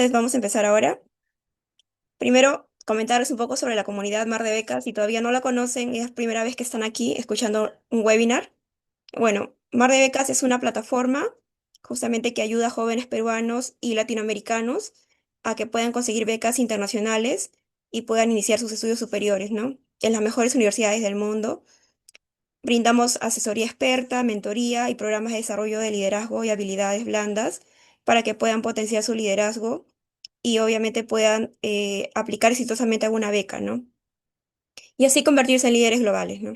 Entonces vamos a empezar ahora. Primero, comentarles un poco sobre la comunidad Mar de Becas. Si todavía no la conocen, es la primera vez que están aquí escuchando un webinar. Bueno, Mar de Becas es una plataforma justamente que ayuda a jóvenes peruanos y latinoamericanos a que puedan conseguir becas internacionales y puedan iniciar sus estudios superiores, ¿no? En las mejores universidades del mundo. Brindamos asesoría experta, mentoría y programas de desarrollo de liderazgo y habilidades blandas para que puedan potenciar su liderazgo y obviamente puedan aplicar exitosamente a una beca, ¿no? Y así convertirse en líderes globales, ¿no?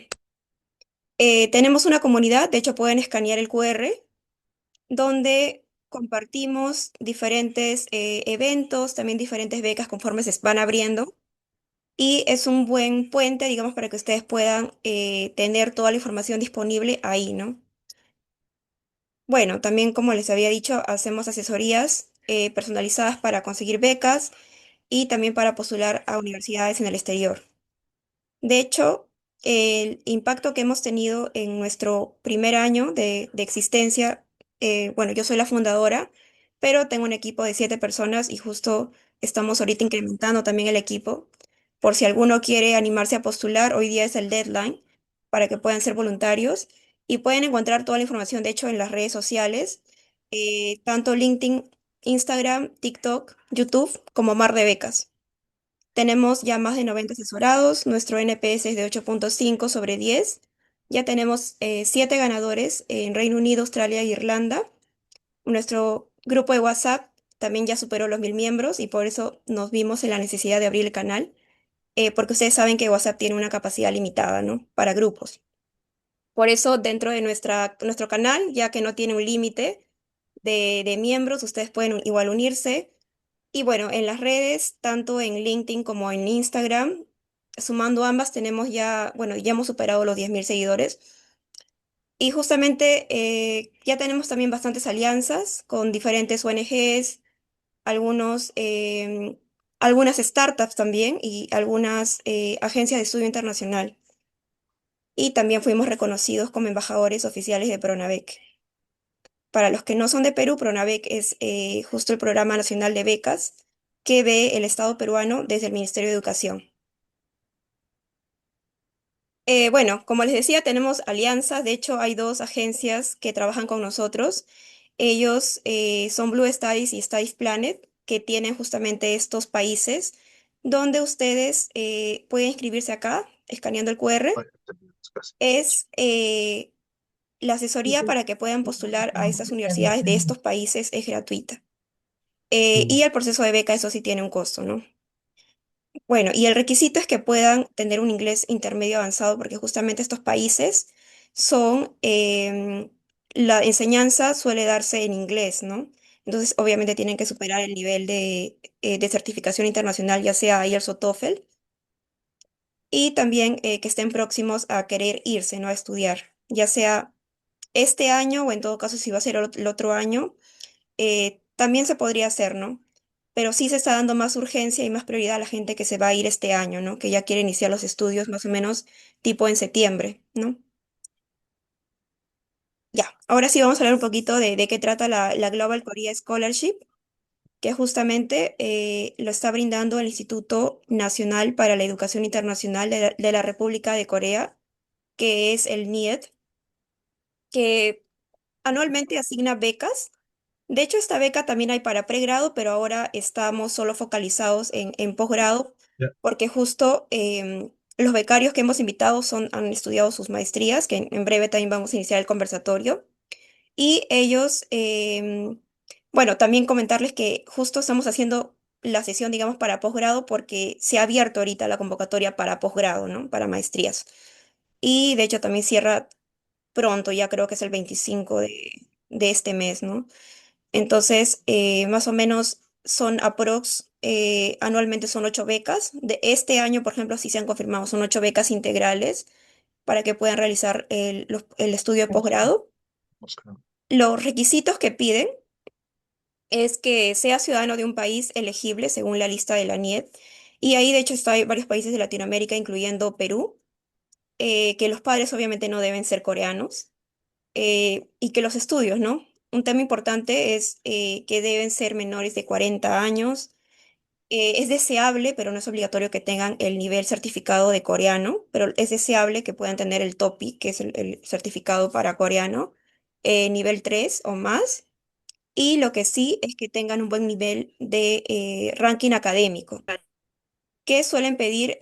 Tenemos una comunidad, de hecho pueden escanear el QR, donde compartimos diferentes eventos, también diferentes becas conforme se van abriendo. Y es un buen puente, digamos, para que ustedes puedan tener toda la información disponible ahí, ¿no? Bueno, también como les había dicho, hacemos asesorías personalizadas para conseguir becas y también para postular a universidades en el exterior. De hecho, el impacto que hemos tenido en nuestro primer año de existencia, bueno, yo soy la fundadora, pero tengo un equipo de 7 personas y justo estamos ahorita incrementando también el equipo. Por si alguno quiere animarse a postular, hoy día es el deadline para que puedan ser voluntarios y pueden encontrar toda la información, de hecho, en las redes sociales, tanto LinkedIn, Instagram, TikTok, YouTube, como Mar de Becas. Tenemos ya más de 90 asesorados, nuestro NPS es de 8.5 sobre 10. Ya tenemos 7 ganadores en Reino Unido, Australia e Irlanda. Nuestro grupo de WhatsApp también ya superó los 1.000 miembros y por eso nos vimos en la necesidad de abrir el canal, porque ustedes saben que WhatsApp tiene una capacidad limitada, ¿no? Para grupos. Por eso dentro de nuestro canal, ya que no tiene un límite de miembros, ustedes pueden igual unirse. Y bueno, en las redes, tanto en LinkedIn como en Instagram, sumando ambas, tenemos ya, bueno, ya hemos superado los 10.000 seguidores. Y justamente ya tenemos también bastantes alianzas con diferentes ONGs, algunos, algunas startups también y algunas agencias de estudio internacional. Y también fuimos reconocidos como embajadores oficiales de Pronavec. Para los que no son de Perú, Pronavec es justo el Programa Nacional de Becas que ve el Estado peruano desde el Ministerio de Educación. Bueno, como les decía, tenemos alianzas. De hecho, hay 2 agencias que trabajan con nosotros. Ellos son Blue Studies y Studies Planet, que tienen justamente estos países donde ustedes pueden inscribirse acá, escaneando el QR. Es la asesoría para que puedan postular a estas universidades de estos países es gratuita. Y el proceso de beca, eso sí tiene un costo, ¿no? Bueno, y el requisito es que puedan tener un inglés intermedio avanzado, porque justamente estos países son, la enseñanza suele darse en inglés, ¿no? Entonces, obviamente tienen que superar el nivel de certificación internacional, ya sea IELTS o TOEFL, y también que estén próximos a querer irse, ¿no? A estudiar, ya sea este año o en todo caso si va a ser el otro año también se podría hacer, ¿no? Pero sí se está dando más urgencia y más prioridad a la gente que se va a ir este año, ¿no? Que ya quiere iniciar los estudios más o menos tipo en septiembre, ¿no? Ya, ahora sí vamos a hablar un poquito de qué trata la Global Korea Scholarship, que justamente lo está brindando el Instituto Nacional para la Educación Internacional de la República de Corea, que es el NIET, que anualmente asigna becas. De hecho, esta beca también hay para pregrado, pero ahora estamos solo focalizados en posgrado, porque justo los becarios que hemos invitado han estudiado sus maestrías, que en breve también vamos a iniciar el conversatorio. Y ellos, bueno, también comentarles que justo estamos haciendo la sesión, digamos, para posgrado, porque se ha abierto ahorita la convocatoria para posgrado, ¿no? Para maestrías. Y de hecho también cierra pronto, ya creo que es el 25 de este mes, ¿no? Entonces, más o menos son anualmente son 8 becas. De este año, por ejemplo, sí se han confirmado, son 8 becas integrales para que puedan realizar el estudio de posgrado. Los requisitos que piden es que sea ciudadano de un país elegible según la lista de la NIED. Y ahí, de hecho, hay varios países de Latinoamérica, incluyendo Perú, que los padres obviamente no deben ser coreanos y que los estudios, ¿no? un tema importante es que deben ser menores de 40 años. Es deseable, pero no es obligatorio que tengan el nivel certificado de coreano, pero es deseable que puedan tener el TOPI, que es el certificado para coreano, nivel 3 o más. Y lo que sí es que tengan un buen nivel de ranking académico, que suelen pedir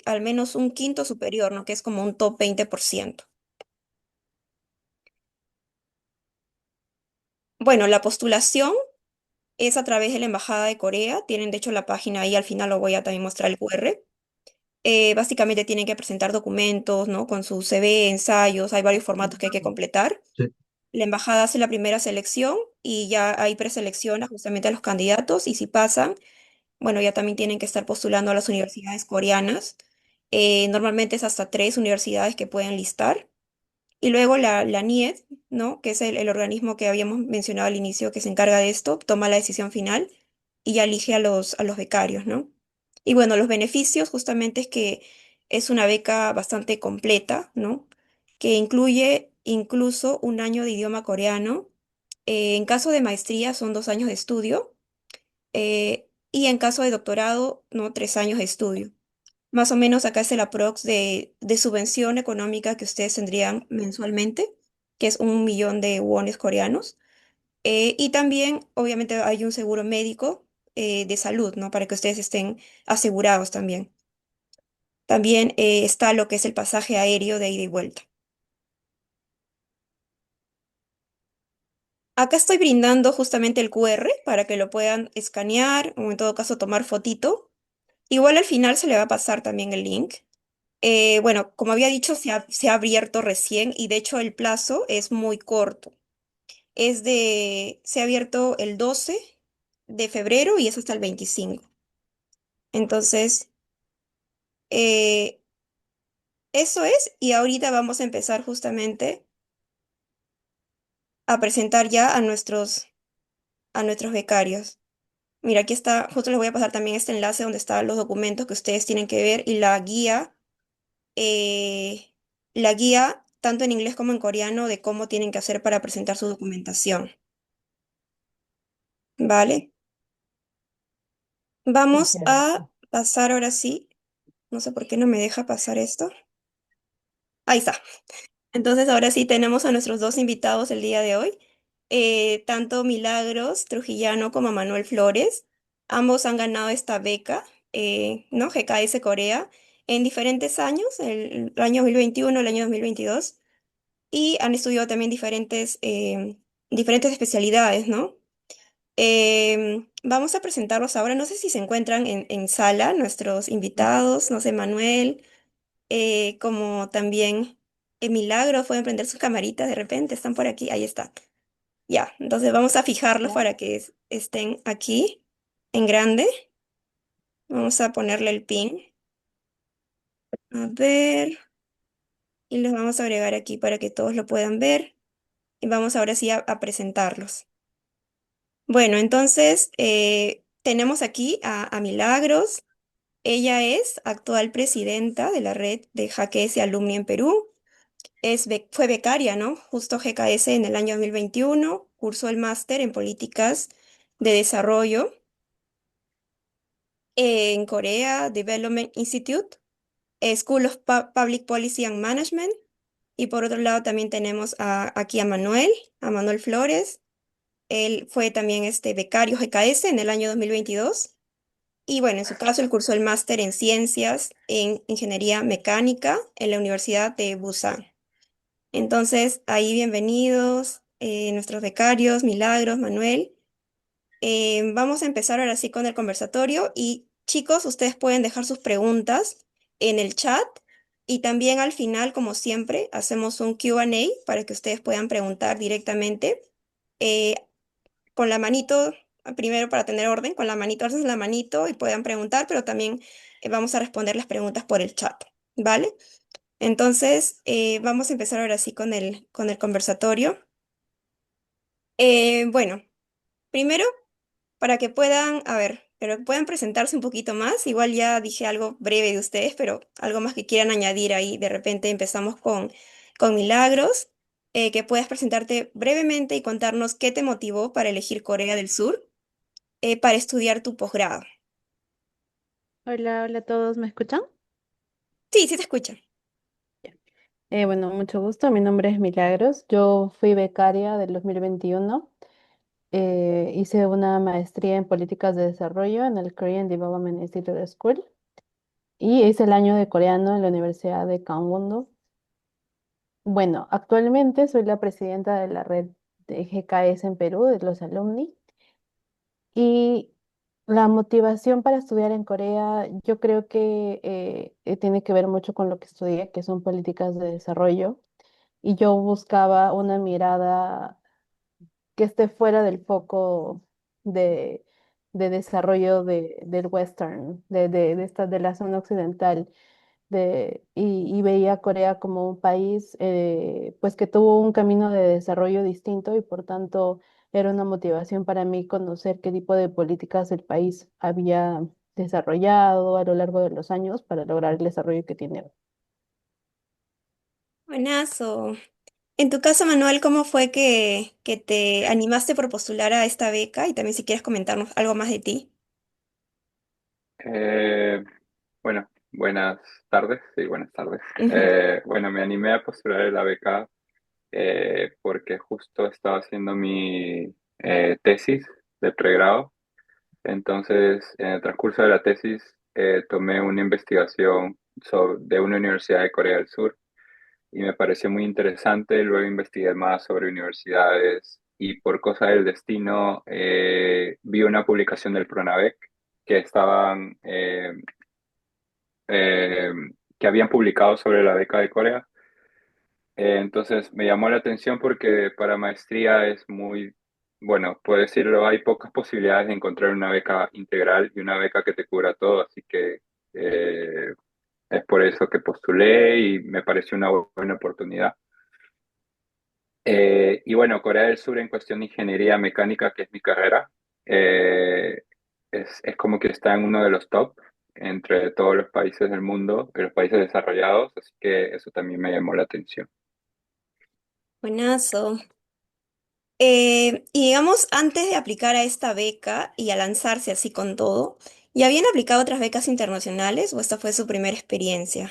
al menos un quinto superior, ¿no? Que es como un top 20%. Bueno, la postulación es a través de la Embajada de Corea. Tienen de hecho la página ahí, al final lo voy a también mostrar el QR. Básicamente tienen que presentar documentos, ¿no? Con su CV, ensayos, hay varios formatos que hay que completar. Sí. La embajada hace la primera selección y ya ahí preselecciona justamente a los candidatos y si pasan, bueno, ya también tienen que estar postulando a las universidades coreanas. Normalmente es hasta 3 universidades que pueden listar. Y luego la NIED, ¿no? Que es el organismo que habíamos mencionado al inicio que se encarga de esto, toma la decisión final y ya elige a los becarios, ¿no? Y bueno, los beneficios justamente es que es una beca bastante completa, ¿no? Que incluye incluso un año de idioma coreano. En caso de maestría son 2 años de estudio y en caso de doctorado, ¿no? 3 años de estudio. Más o menos acá es el aprox de subvención económica que ustedes tendrían mensualmente, que es 1 millón de wones coreanos. Y también, obviamente, hay un seguro médico de salud, ¿no? Para que ustedes estén asegurados también. También está lo que es el pasaje aéreo de ida y vuelta. Acá estoy brindando justamente el QR para que lo puedan escanear o en todo caso tomar fotito. Igual al final se le va a pasar también el link. Bueno, como había dicho, se ha abierto recién y de hecho el plazo es muy corto. Se ha abierto el 12 de febrero y es hasta el 25. Entonces, eh, eso es y ahorita vamos a empezar justamente a presentar ya a nuestros becarios. Mira, aquí está, justo les voy a pasar también este enlace donde están los documentos que ustedes tienen que ver y eh, la guía tanto en inglés como en coreano de cómo tienen que hacer para presentar su documentación. ¿Vale? Vamos a pasar ahora sí. No sé por qué no me deja pasar esto. Ahí está. Entonces ahora sí tenemos a nuestros dos invitados el día de hoy. Tanto Milagros Trujillano como Manuel Flores. Ambos han ganado esta beca, ¿no? GKS Corea en diferentes años, el año 2021, el año 2022. Y han estudiado también diferentes especialidades, ¿no? Vamos a presentarlos ahora. No sé si se encuentran en sala nuestros invitados, no sé, Manuel, como también Milagro, pueden prender sus camaritas de repente, están por aquí, ahí está. Ya, entonces vamos a fijarlos para que estén aquí en grande. Vamos a ponerle el pin. A ver, y los vamos a agregar aquí para que todos lo puedan ver. Y vamos ahora sí a presentarlos. Bueno, entonces tenemos aquí a Milagros. Ella es actual presidenta de la red de GKS Alumni en Perú. Fue becaria, ¿no? Justo GKS en el año 2021. Cursó el máster en políticas de desarrollo en Korea Development Institute, School of Public Policy and Management. Y por otro lado también tenemos aquí a Manuel Flores. Él fue también becario GKS en el año 2022. Y bueno, en su caso, él cursó el máster en ciencias en ingeniería mecánica en la Universidad de Busan. Entonces, ahí bienvenidos nuestros becarios, Milagros, Manuel. Vamos a empezar ahora sí con el conversatorio y chicos, ustedes pueden dejar sus preguntas en el chat y también al final, como siempre, hacemos un Q&A para que ustedes puedan preguntar directamente. Eh, con la manito, primero para tener orden, con la manito, alzas la manito y puedan preguntar, pero también vamos a responder las preguntas por el chat, ¿vale? Entonces, vamos a empezar ahora sí con el conversatorio. Bueno, primero, para que puedan, a ver, pero que puedan presentarse un poquito más, igual ya dije algo breve de ustedes, pero algo más que quieran añadir ahí, de repente empezamos con Milagros. que puedas presentarte brevemente y contarnos qué te motivó para elegir Corea del Sur para estudiar tu posgrado. Hola, hola a todos, ¿me escuchan? Sí, sí te escucho. Ya. Bueno, mucho gusto, mi nombre es Milagros, yo fui becaria del 2021, hice una maestría en políticas de desarrollo en el Korean Development Institute School y hice el año de coreano en la Universidad de Gangwon-do. Bueno, actualmente soy la presidenta de la red de GKS en Perú, de los alumni, y la motivación para estudiar en Corea, yo creo que tiene que ver mucho con lo que estudié, que son políticas de desarrollo. Y yo buscaba una mirada que esté fuera del foco de, de desarrollo del western, de la zona occidental. Y veía a Corea como un país pues que tuvo un camino de desarrollo distinto y por tanto era una motivación para mí conocer qué tipo de políticas el país había desarrollado a lo largo de los años para lograr el desarrollo que tiene hoy. Buenazo. En tu caso, Manuel, ¿cómo fue que te animaste por postular a esta beca? Y también si quieres comentarnos algo más de ti. Eh, bueno, buenas tardes, sí, buenas tardes. Ujú. Bueno, me animé a postular a la beca porque justo estaba haciendo mi tesis de pregrado. Entonces, en el transcurso de la tesis, tomé una investigación de una universidad de Corea del Sur y me pareció muy interesante. Luego investigué más sobre universidades y por cosa del destino vi una publicación del Pronavec que estaban eh, que habían publicado sobre la beca de Corea. Entonces me llamó la atención porque para maestría es muy, bueno, puedo decirlo, hay pocas posibilidades de encontrar una beca integral y una beca que te cubra todo, así que eh, es por eso que postulé y me pareció una buena oportunidad. Y bueno, Corea del Sur en cuestión de ingeniería mecánica, que es mi carrera, eh, es como que está en uno de los top entre todos los países del mundo, de los países desarrollados, así que eso también me llamó la atención. Buenazo. Y digamos, antes de aplicar a esta beca y a lanzarse así con todo, ¿ya habían aplicado otras becas internacionales o esta fue su primera experiencia?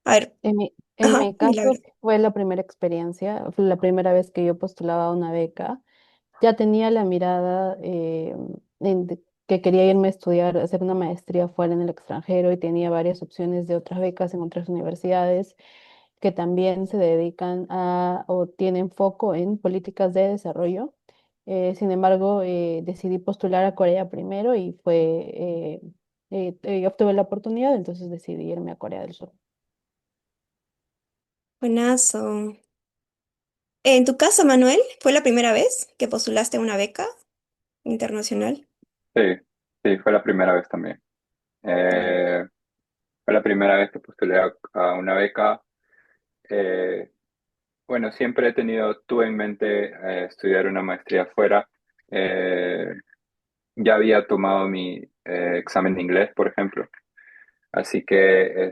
A ver, En ajá, mi caso Milagro. sí fue la primera experiencia, fue la primera vez que yo postulaba a una beca. Ya tenía la mirada que quería irme a estudiar, hacer una maestría fuera en el extranjero y tenía varias opciones de otras becas en otras universidades que también se dedican a o tienen foco en políticas de desarrollo. Sin embargo, decidí postular a Corea primero y obtuve la oportunidad, entonces decidí irme a Corea del Sur. Buenazo. En tu caso, Manuel, ¿fue la primera vez que postulaste a una beca internacional? Sí, sí, fue la primera vez también. Eh, Fue la primera vez que postulé a una beca. Eh, bueno, siempre tuve en mente estudiar una maestría afuera. Eh, ya había tomado mi examen de inglés, por ejemplo. Así que,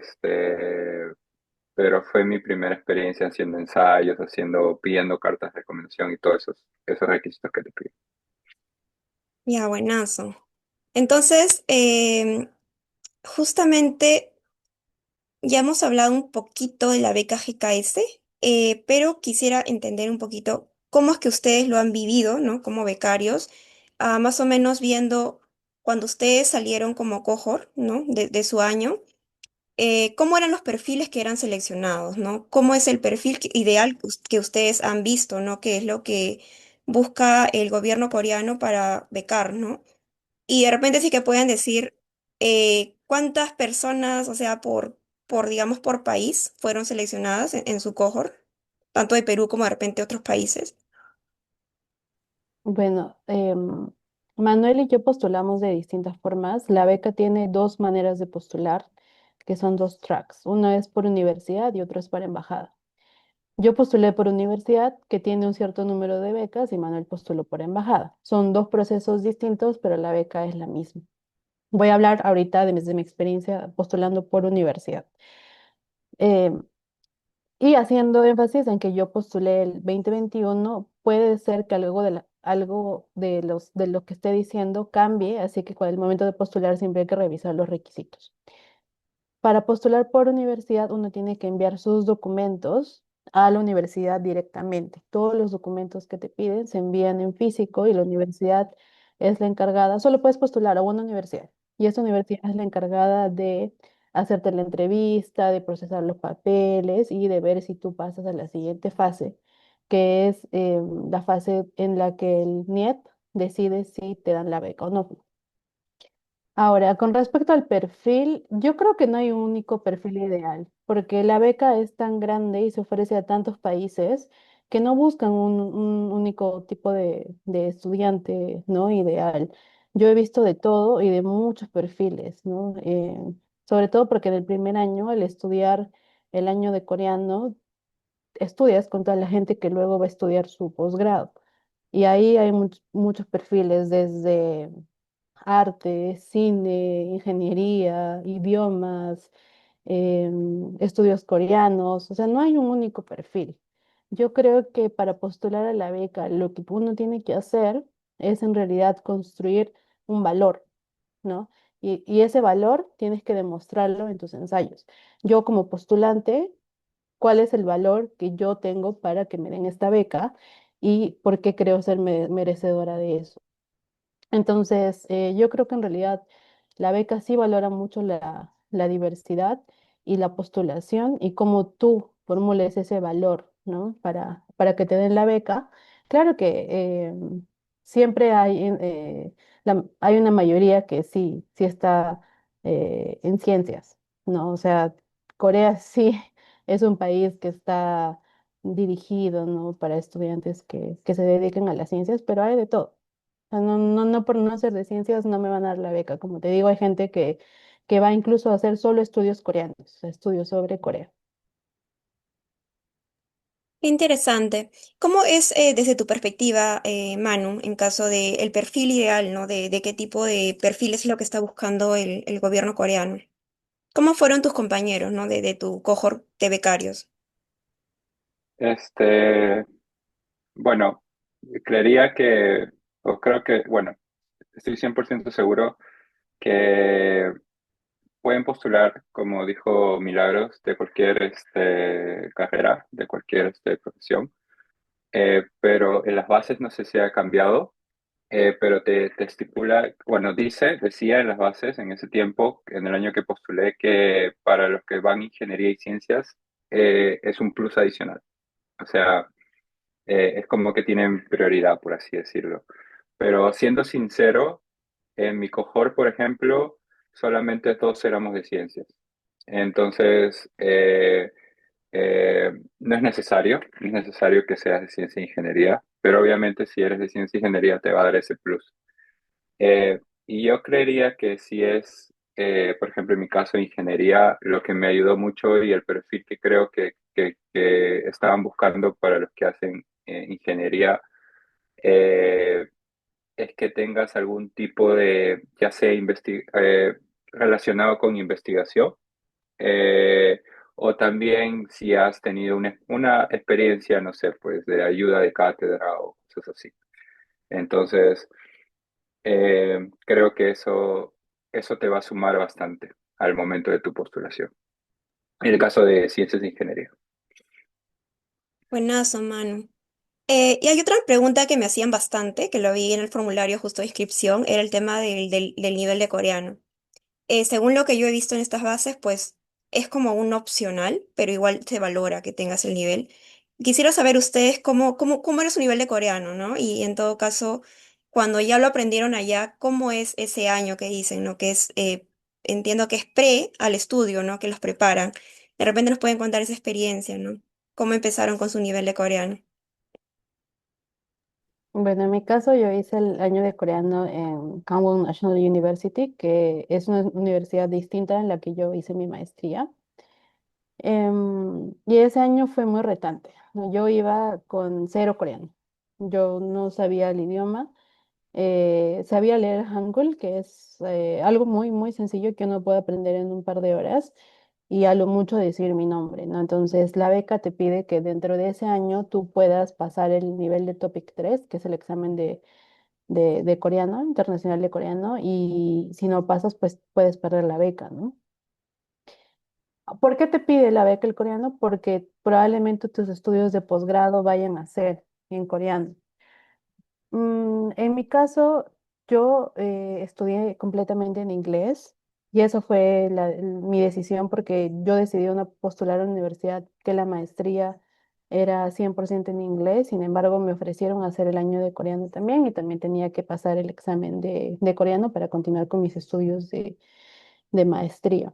pero fue mi primera experiencia haciendo ensayos, pidiendo cartas de recomendación y todos esos requisitos que te piden. Ya, buenazo. Entonces, justamente ya hemos hablado un poquito de la beca GKS, pero quisiera entender un poquito cómo es que ustedes lo han vivido, ¿no? Como becarios, más o menos viendo cuando ustedes salieron como cohort, ¿no? De su año, ¿cómo eran los perfiles que eran seleccionados, ¿no? ¿Cómo es el perfil ideal que ustedes han visto, ¿no? ¿Qué es lo que busca el gobierno coreano para becar, ¿no? Y de repente sí que pueden decir cuántas personas, o sea, digamos, por país fueron seleccionadas en su cohort, tanto de Perú como de repente otros países. Bueno, Manuel y yo postulamos de distintas formas. La beca tiene dos maneras de postular, que son dos tracks. Uno es por universidad y otro es por embajada. Yo postulé por universidad, que tiene un cierto número de becas, y Manuel postuló por embajada. Son dos procesos distintos, pero la beca es la misma. Voy a hablar ahorita desde mi experiencia postulando por universidad. Y haciendo énfasis en que yo postulé el 2021, puede ser que algo de lo que esté diciendo cambie, así que con el momento de postular siempre hay que revisar los requisitos. Para postular por universidad, uno tiene que enviar sus documentos a la universidad directamente. Todos los documentos que te piden se envían en físico y la universidad es la encargada. Solo puedes postular a una universidad y esa universidad es la encargada de hacerte la entrevista, de procesar los papeles y de ver si tú pasas a la siguiente fase, que es la fase en la que el NIEP decide si te dan la beca o no. Ahora, con respecto al perfil, yo creo que no hay un único perfil ideal, porque la beca es tan grande y se ofrece a tantos países que no buscan un único tipo de estudiante, ¿no? Ideal. Yo he visto de todo y de muchos perfiles, ¿no? Sobre todo porque en el primer año, al estudiar el año de coreano, estudias con toda la gente que luego va a estudiar su posgrado. Y ahí hay muchos perfiles, desde arte, cine, ingeniería, idiomas, estudios coreanos, o sea, no hay un único perfil. Yo creo que para postular a la beca, lo que uno tiene que hacer es en realidad construir un valor, ¿no? Y ese valor tienes que demostrarlo en tus ensayos. Yo como postulante, ¿cuál es el valor que yo tengo para que me den esta beca y por qué creo ser merecedora de eso? Entonces, yo creo que en realidad la beca sí valora mucho la diversidad y la postulación y cómo tú formules ese valor, ¿no? Para que te den la beca. Claro que siempre hay una mayoría que sí está en ciencias, ¿no? O sea, Corea sí es un país que está dirigido, ¿no? Para estudiantes que se dediquen a las ciencias, pero hay de todo. O sea, no por no ser de ciencias no me van a dar la beca. Como te digo, hay gente que va incluso a hacer solo estudios coreanos, o sea, estudios sobre Corea. Interesante. ¿Cómo es desde tu perspectiva, Manu, en caso de el perfil ideal, ¿no? De qué tipo de perfil es lo que está buscando el gobierno coreano? ¿Cómo fueron tus compañeros, ¿no? De tu cohort de becarios. Este, bueno, creería que, o creo que, bueno, estoy 100% seguro que pueden postular, como dijo Milagros, de cualquier carrera, de cualquier profesión. Pero en las bases no sé si ha cambiado, pero te estipula, bueno, decía en las bases en ese tiempo, en el año que postulé, que para los que van ingeniería y ciencias es un plus adicional. O sea, es como que tienen prioridad, por así decirlo. Pero siendo sincero, en mi cohort, por ejemplo, solamente todos éramos de ciencias. Entonces, no es necesario, no es necesario que seas de ciencia e ingeniería, pero obviamente si eres de ciencia e ingeniería te va a dar ese plus. Y yo creería que si es, por ejemplo, en mi caso, ingeniería, lo que me ayudó mucho y el perfil que creo que estaban buscando para los que hacen ingeniería, eh, es que tengas algún tipo de, ya sea relacionado con investigación, eh, o también si has tenido una experiencia, no sé, pues de ayuda de cátedra o cosas así. Entonces, creo que eso te va a sumar bastante al momento de tu postulación. En el caso de ciencias de ingeniería. Buenazo, Manu. Y hay otra pregunta que me hacían bastante, que lo vi en el formulario justo de inscripción, era el tema del nivel de coreano. Según lo que yo he visto en estas bases, pues es como un opcional, pero igual se valora que tengas el nivel. Quisiera saber ustedes cómo era su nivel de coreano, ¿no? Y en todo caso, cuando ya lo aprendieron allá, ¿cómo es ese año que dicen, ¿no? Que es, entiendo que es pre al estudio, ¿no? Que los preparan. De repente nos pueden contar esa experiencia, ¿no? ¿Cómo empezaron con su nivel de coreano? Bueno, en mi caso yo hice el año de coreano en Kangwon National University, que es una universidad distinta en la que yo hice mi maestría. Y ese año fue muy retante, ¿no? Yo iba con cero coreano. Yo no sabía el idioma. Sabía leer Hangul, que es algo muy sencillo que uno puede aprender en un par de horas, y a lo mucho decir mi nombre, ¿no? Entonces, la beca te pide que dentro de ese año tú puedas pasar el nivel de Topic 3, que es el examen de coreano, internacional de coreano, y si no pasas, pues puedes perder la beca, ¿no? ¿Por qué te pide la beca el coreano? Porque probablemente tus estudios de posgrado vayan a ser en coreano. En mi caso, yo estudié completamente en inglés y eso fue mi decisión porque yo decidí una, postular a una universidad que la maestría era 100% en inglés. Sin embargo, me ofrecieron hacer el año de coreano también y también tenía que pasar el examen de coreano para continuar con mis estudios de maestría.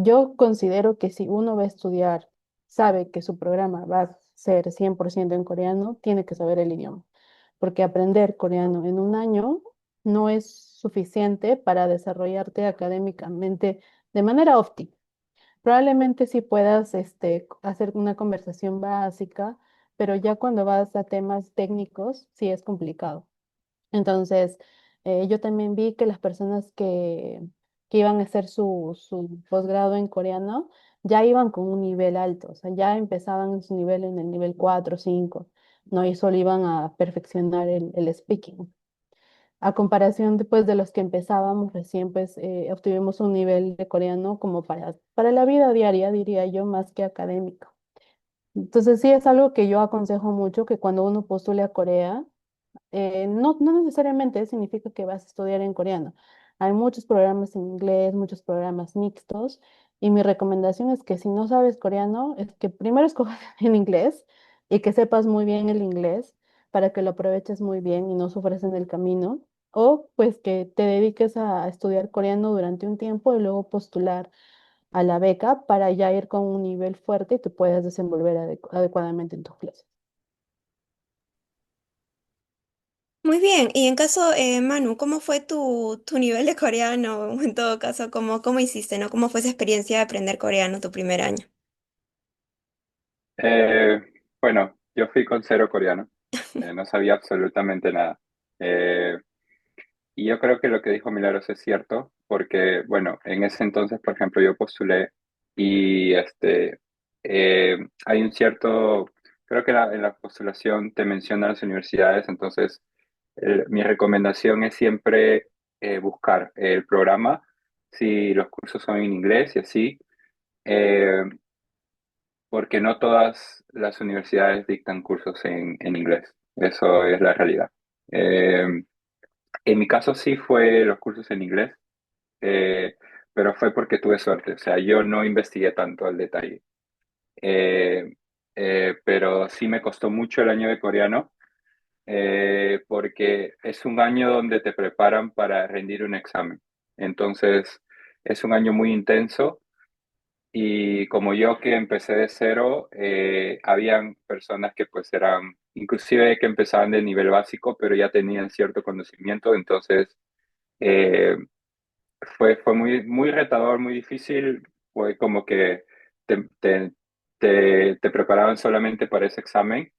Yo considero que si uno va a estudiar, sabe que su programa va a ser 100% en coreano, tiene que saber el idioma, porque aprender coreano en un año no es suficiente para desarrollarte académicamente de manera óptima. Probablemente sí puedas hacer una conversación básica, pero ya cuando vas a temas técnicos, sí es complicado. Entonces, yo también vi que las personas que iban a hacer su posgrado en coreano ya iban con un nivel alto, o sea, ya empezaban su nivel en el nivel 4 o 5, ¿no? Y solo iban a perfeccionar el speaking. A comparación después de los que empezábamos recién, pues obtuvimos un nivel de coreano como para la vida diaria, diría yo, más que académico. Entonces, sí es algo que yo aconsejo mucho, que cuando uno postule a Corea, no necesariamente significa que vas a estudiar en coreano. Hay muchos programas en inglés, muchos programas mixtos, y mi recomendación es que si no sabes coreano, es que primero escojas en inglés y que sepas muy bien el inglés para que lo aproveches muy bien y no sufras en el camino, o pues que te dediques a estudiar coreano durante un tiempo y luego postular a la beca para ya ir con un nivel fuerte y te puedas desenvolver adecuadamente en tus clases. Muy bien, y en caso, Manu, ¿cómo fue tu nivel de coreano? En todo caso, ¿cómo hiciste, no? ¿Cómo fue esa experiencia de aprender coreano tu primer año? Eh, bueno, yo fui con cero coreano, no sabía absolutamente nada. Eh, y yo creo que lo que dijo Milagros es cierto, porque, bueno, en ese entonces, por ejemplo, yo postulé y hay un cierto, creo que en la postulación te mencionan las universidades, entonces mi recomendación es siempre buscar el programa, si los cursos son en inglés y así. Eh, Porque no todas las universidades dictan cursos en inglés. Eso es la realidad. Eh, en mi caso sí fue los cursos en inglés, eh, pero fue porque tuve suerte. O sea, yo no investigué tanto al detalle. Eh, pero sí me costó mucho el año de coreano, porque es un año donde te preparan para rendir un examen. Entonces, es un año muy intenso. Y como yo que empecé de cero, habían personas que pues eran, inclusive que empezaban de nivel básico, pero ya tenían cierto conocimiento, entonces eh, fue muy, muy retador, muy difícil, fue como que te, te, te preparaban solamente para ese examen,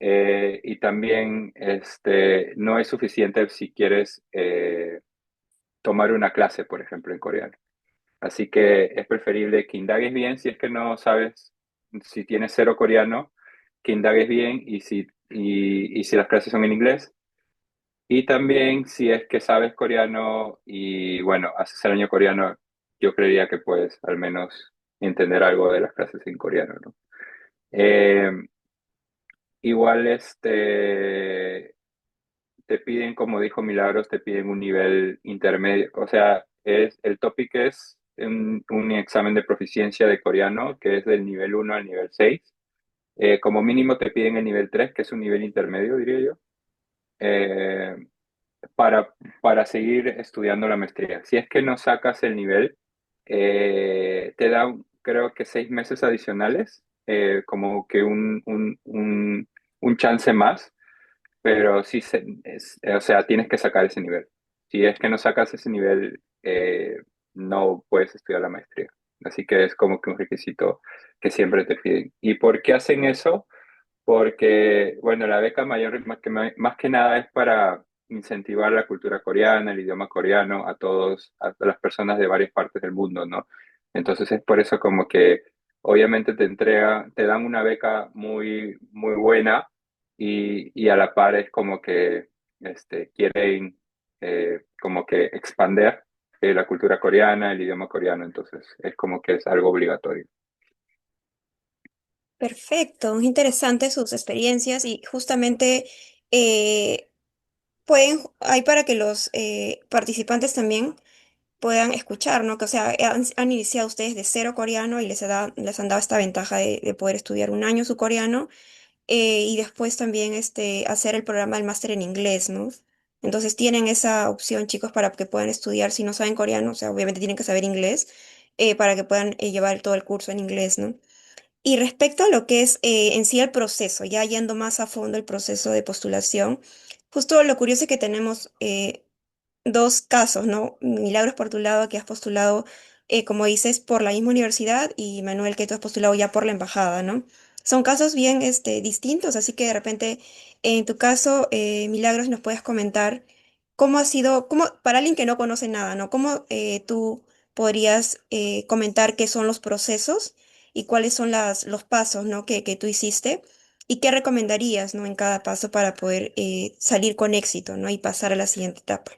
y también no es suficiente si quieres tomar una clase, por ejemplo, en coreano. Así que es preferible que indagues bien si es que no sabes, si tienes cero coreano, que indagues bien y si las clases son en inglés. Y también si es que sabes coreano y bueno, haces el año coreano, yo creería que puedes al menos entender algo de las clases en coreano, ¿no? Eh, igual te piden, como dijo Milagros, te piden un nivel intermedio. O sea, el topic es un examen de proficiencia de coreano que es del nivel 1 al nivel 6. Como mínimo te piden el nivel 3 que es un nivel intermedio, diría yo, eh, para, para seguir estudiando la maestría. Si es que no sacas el nivel, te dan, creo que 6 meses adicionales, como que un chance más, pero sí, o sea, tienes que sacar ese nivel. Si es que no sacas ese nivel, no puedes estudiar la maestría. Así que es como que un requisito que siempre te piden. ¿Y por qué hacen eso? Porque, bueno, la beca mayor más que nada es para incentivar la cultura coreana, el idioma coreano a todas las personas de varias partes del mundo, ¿no? Entonces es por eso como que obviamente te dan una beca muy buena y a la par es como que quieren como que expander la cultura coreana, el idioma coreano, entonces es como que es algo obligatorio. Perfecto, es interesante sus experiencias y justamente eh, hay para que los participantes también puedan escuchar, ¿no? Que, o sea, han iniciado ustedes de cero coreano y les han dado esta ventaja de poder estudiar un año su coreano y después también hacer el programa del máster en inglés, ¿no? Entonces tienen esa opción, chicos, para que puedan estudiar si no saben coreano, o sea, obviamente tienen que saber inglés para que puedan llevar todo el curso en inglés, ¿no? Y respecto a lo que es en sí el proceso, ya yendo más a fondo el proceso de postulación, justo lo curioso es que tenemos dos casos, ¿no? Milagros por tu lado, que has postulado, como dices, por la misma universidad y Manuel, que tú has postulado ya por la embajada, ¿no? Son casos bien distintos, así que de repente, en tu caso, Milagros, nos puedes comentar cómo ha sido, para alguien que no conoce nada, ¿no? ¿Cómo tú podrías comentar qué son los procesos y cuáles son los pasos, ¿no? que tú hiciste? ¿Y qué recomendarías, ¿no? en cada paso para poder salir con éxito, ¿no? y pasar a la siguiente etapa?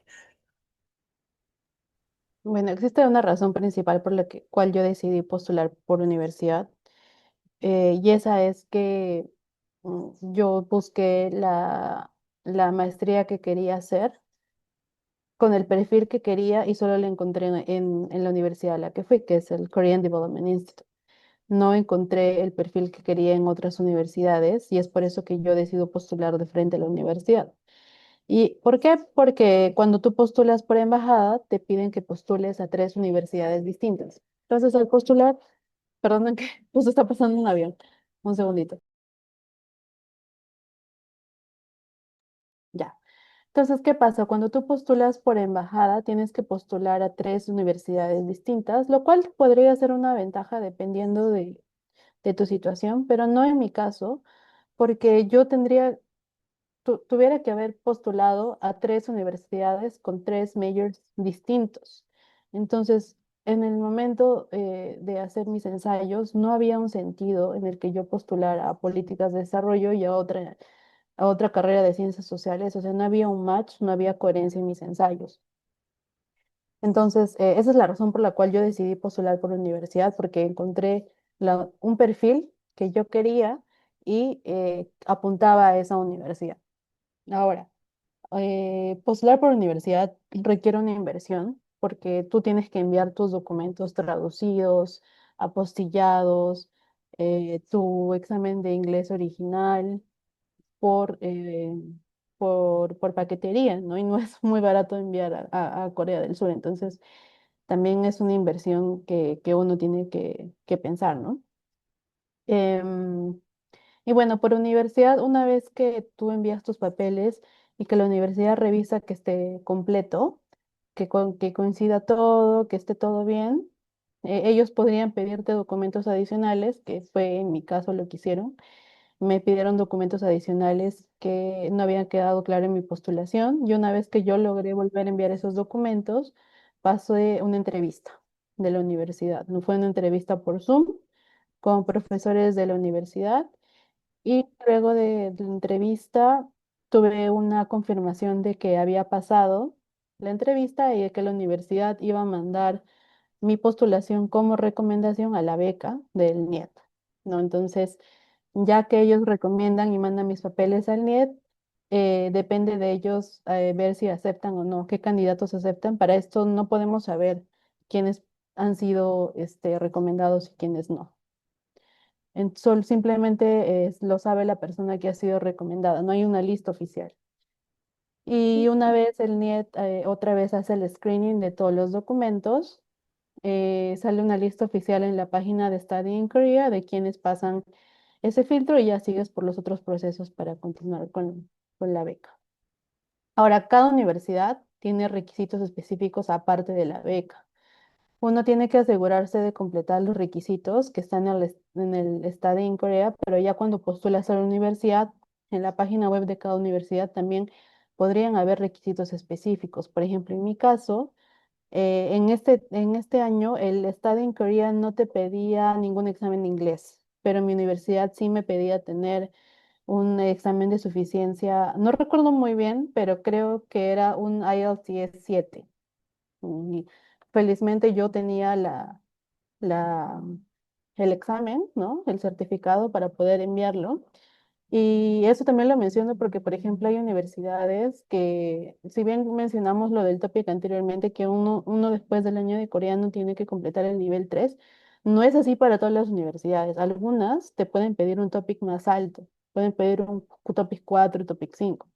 Bueno, existe una razón principal por la cual yo decidí postular por universidad, y esa es que yo busqué la maestría que quería hacer con el perfil que quería y solo la encontré en la universidad a la que fui, que es el Korean Development Institute. No encontré el perfil que quería en otras universidades y es por eso que yo decido postular de frente a la universidad. ¿Y por qué? Porque cuando tú postulas por embajada, te piden que postules a 3 universidades distintas. Entonces, al postular, perdón, que justo está pasando un avión. Un segundito. Ya. Entonces, ¿qué pasa? Cuando tú postulas por embajada, tienes que postular a 3 universidades distintas, lo cual podría ser una ventaja dependiendo de tu situación, pero no en mi caso, porque yo tuviera que haber postulado a 3 universidades con 3 majors distintos. Entonces, en el momento de hacer mis ensayos, no había un sentido en el que yo postulara a políticas de desarrollo y a otra carrera de ciencias sociales. O sea, no había un match, no había coherencia en mis ensayos. Entonces, esa es la razón por la cual yo decidí postular por la universidad, porque encontré un perfil que yo quería y apuntaba a esa universidad. Ahora, postular por universidad requiere una inversión porque tú tienes que enviar tus documentos traducidos, apostillados, tu examen de inglés original por, eh, por paquetería, ¿no? Y no es muy barato enviar a Corea del Sur. Entonces, también es una inversión que uno tiene que pensar, ¿no? Em, y bueno, por universidad, una vez que tú envías tus papeles y que la universidad revisa que esté completo, que coincida todo, que esté todo bien, ellos podrían pedirte documentos adicionales, que fue en mi caso lo que hicieron. Me pidieron documentos adicionales que no habían quedado claro en mi postulación y una vez que yo logré volver a enviar esos documentos, pasé una entrevista de la universidad. No fue una entrevista por Zoom con profesores de la universidad y luego de la entrevista tuve una confirmación de que había pasado la entrevista y de que la universidad iba a mandar mi postulación como recomendación a la beca del NIET, ¿no? Entonces, ya que ellos recomiendan y mandan mis papeles al NIET, depende de ellos ver si aceptan o no, qué candidatos aceptan. Para esto no podemos saber quiénes han sido recomendados y quiénes no. Simplemente lo sabe la persona que ha sido recomendada, no hay una lista oficial. Y una vez el NIET otra vez hace el screening de todos los documentos, sale una lista oficial en la página de Study in Korea de quienes pasan ese filtro y ya sigues por los otros procesos para continuar con la beca. Ahora, cada universidad tiene requisitos específicos aparte de la beca. Uno tiene que asegurarse de completar los requisitos que están en el Study in Korea, pero ya cuando postulas a la universidad, en la página web de cada universidad también podrían haber requisitos específicos. Por ejemplo, en mi caso, En este año, el Study in Korea no te pedía ningún examen de inglés, pero mi universidad sí me pedía tener un examen de suficiencia, no recuerdo muy bien, pero creo que era un IELTS 7. Y felizmente yo tenía la, el examen, ¿no? El certificado para poder enviarlo. Y eso también lo menciono porque, por ejemplo, hay universidades que, si bien mencionamos lo del tópico anteriormente, que uno después del año de coreano tiene que completar el nivel 3, no es así para todas las universidades. Algunas te pueden pedir un topic más alto, pueden pedir un topic 4, topic 5.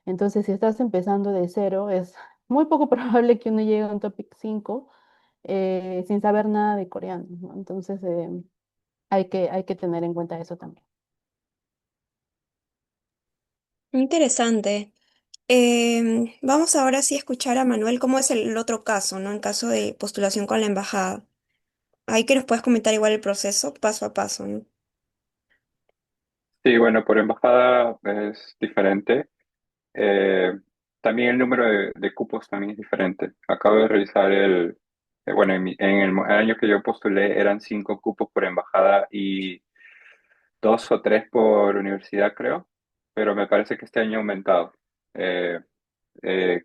Entonces, si estás empezando de cero, es muy poco probable que uno llegue a un topic 5 sin saber nada de coreano, ¿no? Entonces, hay que tener en cuenta eso también. Interesante. Vamos ahora sí a escuchar a Manuel cómo es el otro caso, ¿no? En caso de postulación con la embajada. Ahí que nos puedes comentar igual el proceso paso a paso, ¿no? Sí, bueno, por embajada es diferente. Eh, También el número de cupos también es diferente. Acabo de revisar bueno, en el año que yo postulé eran 5 cupos por embajada y 2 o 3 por universidad, creo, pero me parece que este año ha aumentado. Eh,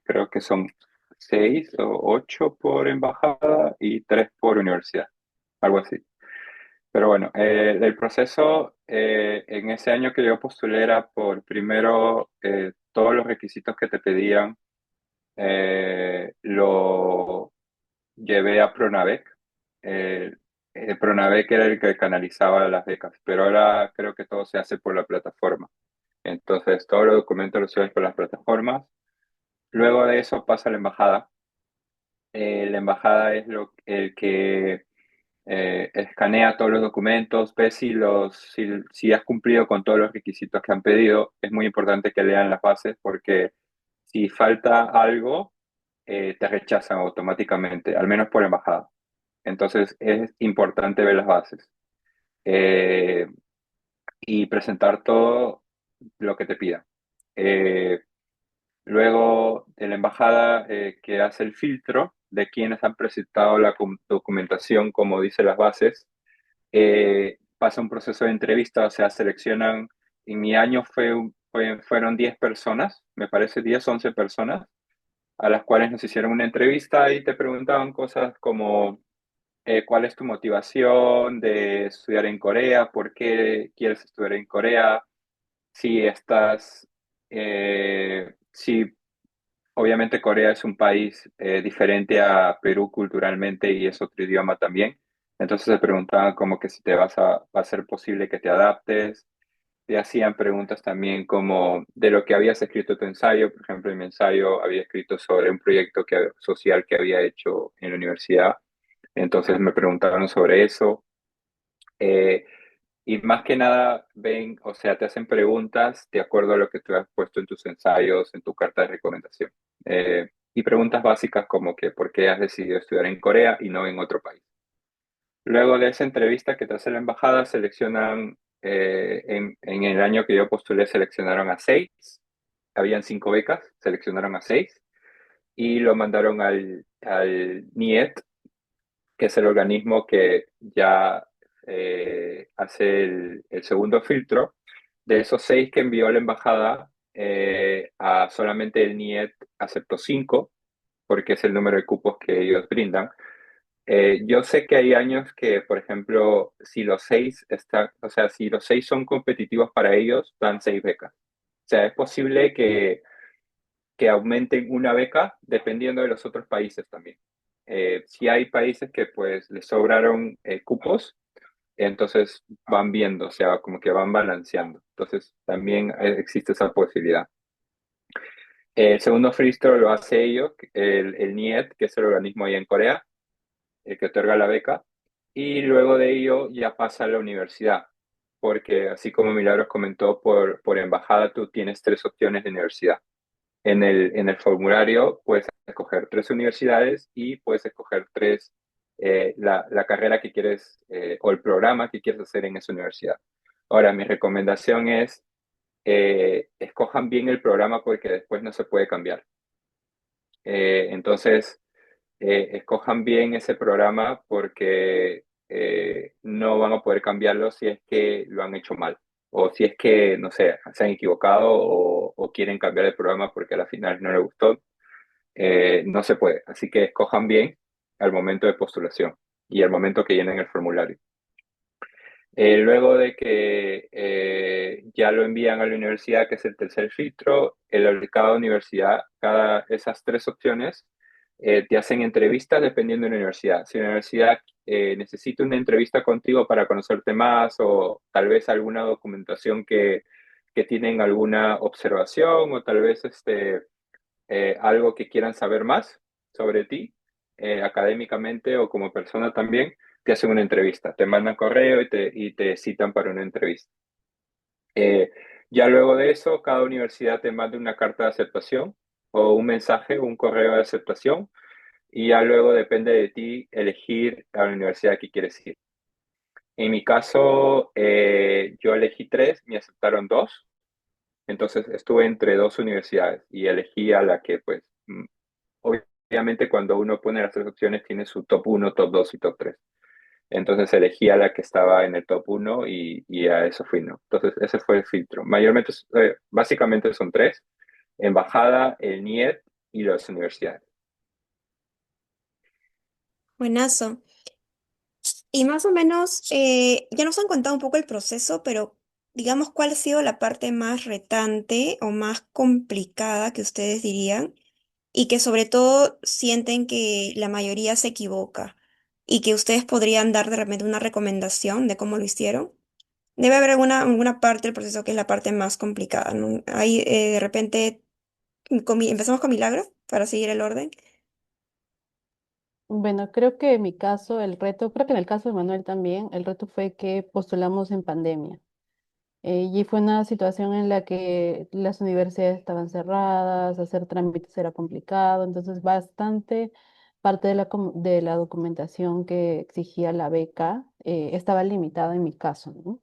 Creo que son 6 o 8 por embajada y 3 por universidad, algo así. Pero bueno, el proceso en ese año que yo postulé era por primero todos los requisitos que te pedían, lo llevé a Pronavec. Eh, Pronavec era el que canalizaba las becas, pero ahora creo que todo se hace por la plataforma. Entonces, todos los documentos los subes por las plataformas. Luego de eso pasa a la embajada. La embajada es el que escanea todos los documentos, ve si has cumplido con todos los requisitos que han pedido. Es muy importante que lean las bases porque si falta algo, te rechazan automáticamente, al menos por embajada. Entonces es importante ver las bases eh, y presentar todo lo que te pidan. Eh, Luego de la embajada que hace el filtro de quienes han presentado la documentación, como dice las bases, pasa un proceso de entrevista, o sea, seleccionan, en mi año fueron 10 personas, me parece 10 11 personas, a las cuales nos hicieron una entrevista y te preguntaban cosas como cuál es tu motivación de estudiar en Corea, por qué quieres estudiar en Corea, si estás, si obviamente Corea es un país diferente a Perú culturalmente y es otro idioma también. Entonces se preguntaban como que si va a ser posible que te adaptes. Te hacían preguntas también como de lo que habías escrito tu ensayo. Por ejemplo, en mi ensayo había escrito sobre un proyecto social que había hecho en la universidad. Entonces me preguntaron sobre eso. Eh, y más que nada ven, o sea, te hacen preguntas de acuerdo a lo que tú has puesto en tus ensayos, en tu carta de recomendación. Y preguntas básicas como que por qué has decidido estudiar en Corea y no en otro país. Luego de esa entrevista que te hace la embajada, seleccionan, en el año que yo postulé, seleccionaron a 6. Habían 5 becas, seleccionaron a 6 y lo mandaron al NIET, que es el organismo que ya hace el segundo filtro. De esos 6 que envió la embajada, a solamente el NIET aceptó 5, porque es el número de cupos que ellos brindan. Yo sé que hay años que, por ejemplo, si los 6 están, o sea, si los 6 son competitivos para ellos, dan 6 becas. O sea, es posible que aumenten una beca dependiendo de los otros países también. Si hay países que pues les sobraron cupos, entonces van viendo, o sea, como que van balanceando. Entonces también existe esa posibilidad. El segundo filtro lo hace ellos, el NIET, que es el organismo ahí en Corea, el que otorga la beca, y luego de ello ya pasa a la universidad, porque así como Milagros comentó, por embajada tú tienes 3 opciones de universidad. En el formulario puedes escoger 3 universidades y puedes escoger la carrera que quieres o el programa que quieres hacer en esa universidad. Ahora, mi recomendación es escojan bien el programa porque después no se puede cambiar. Entonces, escojan bien ese programa porque no van a poder cambiarlo si es que lo han hecho mal o si es que, no sé, se han equivocado o quieren cambiar el programa porque a la final no les gustó. No se puede. Así que escojan bien al momento de postulación y al momento que llenen el formulario. Luego de que ya lo envían a la universidad, que es el tercer filtro, cada universidad, esas tres opciones, te hacen entrevistas dependiendo de la universidad. Si la universidad necesita una entrevista contigo para conocerte más o tal vez alguna documentación que tienen alguna observación o tal vez algo que quieran saber más sobre ti, académicamente o como persona también, te hacen una entrevista, te mandan correo y te citan para una entrevista. Ya luego de eso, cada universidad te manda una carta de aceptación o un mensaje, un correo de aceptación, y ya luego depende de ti elegir a la universidad que quieres ir. En mi caso, yo elegí tres, me aceptaron dos, entonces estuve entre dos universidades y elegí a la que pues obviamente cuando uno pone las tres opciones tiene su top uno, top 2 y top 3. Entonces elegí a la que estaba en el top uno y a eso fui, ¿no? Entonces ese fue el filtro. Mayormente, básicamente son tres, embajada, el NIET y las universidades. Buenazo. Y más o menos, ya nos han contado un poco el proceso, pero digamos, ¿cuál ha sido la parte más retante o más complicada que ustedes dirían? Y que sobre todo sienten que la mayoría se equivoca y que ustedes podrían dar de repente una recomendación de cómo lo hicieron. Debe haber alguna parte del proceso que es la parte más complicada, ¿no? Ahí de repente empezamos con Milagro para seguir el orden. Bueno, creo que en mi caso, el reto, creo que en el caso de Manuel también, el reto fue que postulamos en pandemia. Y fue una situación en la que las universidades estaban cerradas, hacer trámites era complicado, entonces bastante parte de la documentación que exigía la beca estaba limitada en mi caso, ¿no?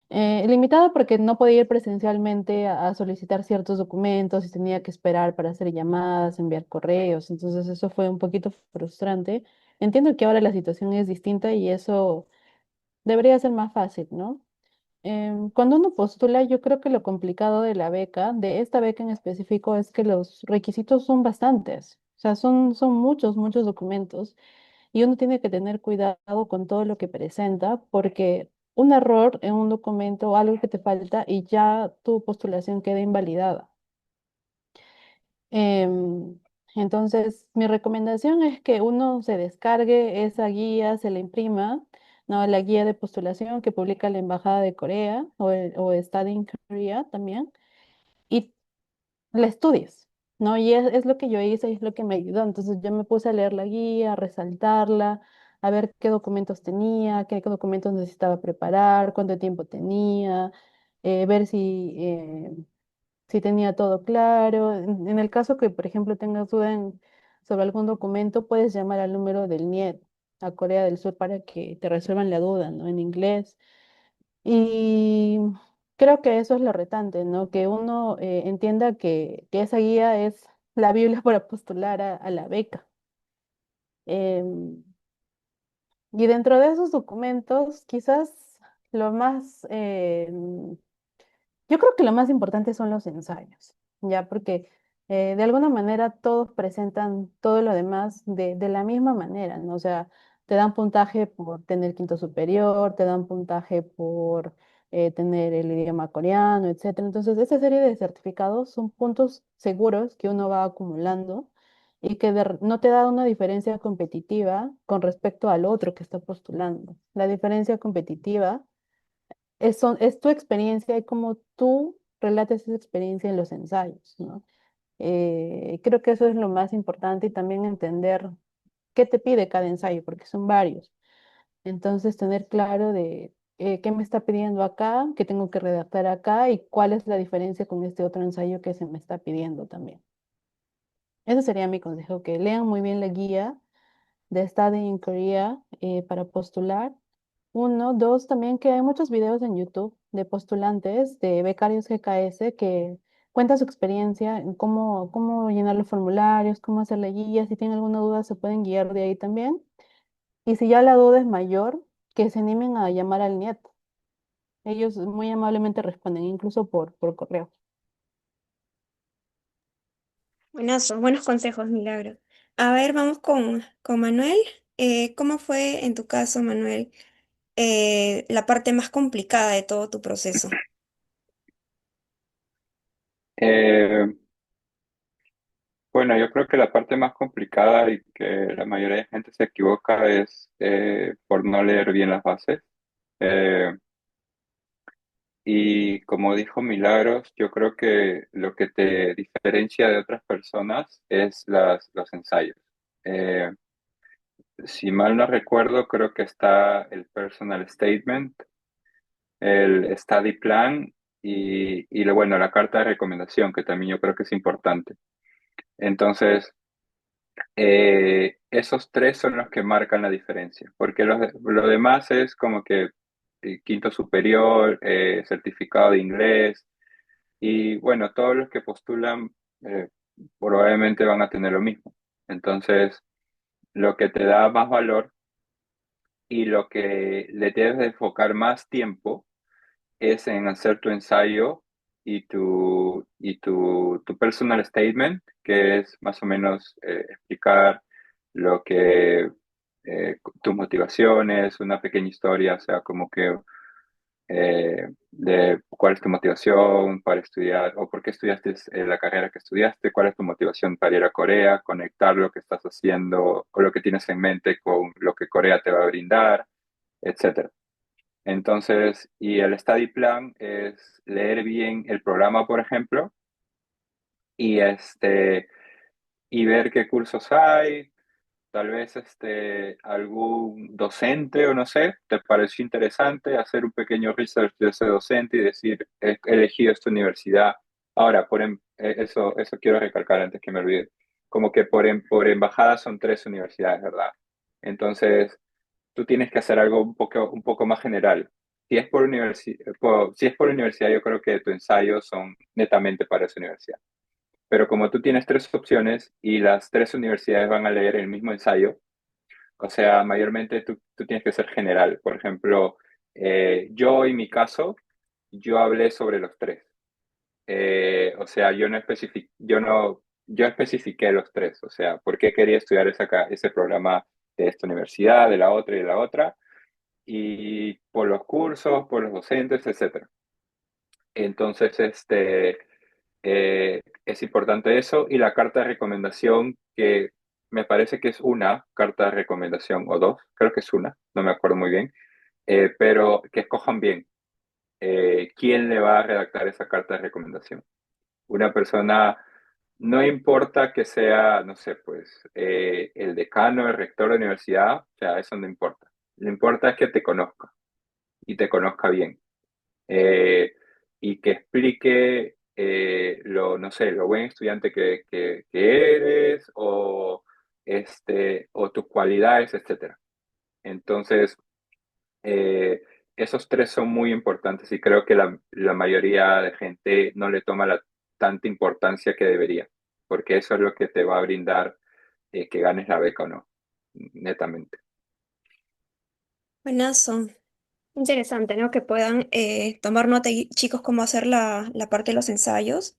Limitada porque no podía ir presencialmente a solicitar ciertos documentos y tenía que esperar para hacer llamadas, enviar correos, entonces eso fue un poquito frustrante. Entiendo que ahora la situación es distinta y eso debería ser más fácil, ¿no? Cuando uno postula, yo creo que lo complicado de la beca, de esta beca en específico, es que los requisitos son bastantes. O sea, son muchos, muchos documentos y uno tiene que tener cuidado con todo lo que presenta porque un error en un documento o algo que te falta y ya tu postulación queda invalidada. Em, entonces, mi recomendación es que uno se descargue esa guía, se la imprima, ¿no? La guía de postulación que publica la Embajada de Corea o Study in Korea también, y la estudies, ¿no? Y es lo que yo hice y es lo que me ayudó. Entonces, yo me puse a leer la guía, a resaltarla, a ver qué documentos tenía, qué documentos necesitaba preparar, cuánto tiempo tenía, ver si tenía todo claro. En el caso que, por ejemplo, tengas duda sobre algún documento, puedes llamar al número del NIET a Corea del Sur para que te resuelvan la duda, ¿no? En inglés. Y creo que eso es lo retante, ¿no? Que uno entienda que esa guía es la Biblia para postular a la beca. Em, y dentro de esos documentos, quizás lo más yo creo que lo más importante son los ensayos, ya, porque de alguna manera todos presentan todo lo demás de la misma manera, ¿no? O sea, te dan puntaje por tener quinto superior, te dan puntaje por tener el idioma coreano, etcétera. Entonces, esa serie de certificados son puntos seguros que uno va acumulando y que no te da una diferencia competitiva con respecto al otro que está postulando. La diferencia competitiva es tu experiencia y cómo tú relates esa experiencia en los ensayos, ¿no? Creo que eso es lo más importante y también entender qué te pide cada ensayo, porque son varios. Entonces, tener claro de qué me está pidiendo acá, qué tengo que redactar acá y cuál es la diferencia con este otro ensayo que se me está pidiendo también. Ese sería mi consejo, que lean muy bien la guía de Study in Korea para postular. Uno, dos, también que hay muchos videos en YouTube de postulantes, de becarios GKS que cuenta su experiencia en cómo llenar los formularios, cómo hacer la guía. Si tienen alguna duda, se pueden guiar de ahí también. Y si ya la duda es mayor, que se animen a llamar al NIET. Ellos muy amablemente responden, incluso por correo. Buenazo, buenos consejos, Milagro. A ver, vamos con Manuel. ¿Cómo fue en tu caso, Manuel, la parte más complicada de todo tu proceso? Eh, bueno, yo creo que la parte más complicada y que la mayoría de gente se equivoca es por no leer bien las bases. Eh, y como dijo Milagros, yo creo que lo que te diferencia de otras personas es los ensayos. Eh, si mal no recuerdo, creo que está el personal statement, el study plan bueno, la carta de recomendación, que también yo creo que es importante. Entonces, esos tres son los que marcan la diferencia, porque lo demás es como que quinto superior, certificado de inglés, y bueno, todos los que postulan eh, probablemente van a tener lo mismo. Entonces, lo que te da más valor y lo que le debes de enfocar más tiempo es en hacer tu ensayo tu personal statement, que es más o menos explicar lo que tus motivaciones, una pequeña historia, o sea, como que de cuál es tu motivación para estudiar o por qué estudiaste la carrera que estudiaste, cuál es tu motivación para ir a Corea, conectar lo que estás haciendo o lo que tienes en mente con lo que Corea te va a brindar, etcétera. Entonces, y el study plan es leer bien el programa, por ejemplo, y y ver qué cursos hay, tal vez algún docente o no sé, te pareció interesante hacer un pequeño research de ese docente y decir, he elegido esta universidad. Ahora, eso quiero recalcar antes que me olvide. Como que por embajada son tres universidades, ¿verdad? Entonces, tú tienes que hacer algo un poco más general. Si es por universidad, yo creo que tu ensayo son netamente para esa universidad. Pero como tú tienes tres opciones y las tres universidades van a leer el mismo ensayo, o sea, mayormente tú tienes que ser general. Por ejemplo, yo en mi caso, yo hablé sobre los tres. O sea, yo especifiqué los tres. O sea, por qué quería estudiar ese programa de esta universidad, de la otra y de la otra y por los cursos, por los docentes, etcétera. Entonces, es importante eso y la carta de recomendación que me parece que es una carta de recomendación o dos, creo que es una, no me acuerdo muy bien, pero que escojan bien quién le va a redactar esa carta de recomendación. Una persona, no importa que sea, no sé, pues el decano, el rector de la universidad, o sea, eso no importa. Lo importa es que te conozca y te conozca bien. eh, y que explique no sé, lo buen estudiante que eres o tus cualidades, etcétera. Entonces, eh, esos tres son muy importantes y creo que la mayoría de gente no le toma tanta importancia que debería, porque eso es lo que te va a brindar que ganes la beca o no, netamente. Buenazo. Interesante, ¿no? Que puedan tomar nota y chicos cómo hacer la parte de los ensayos,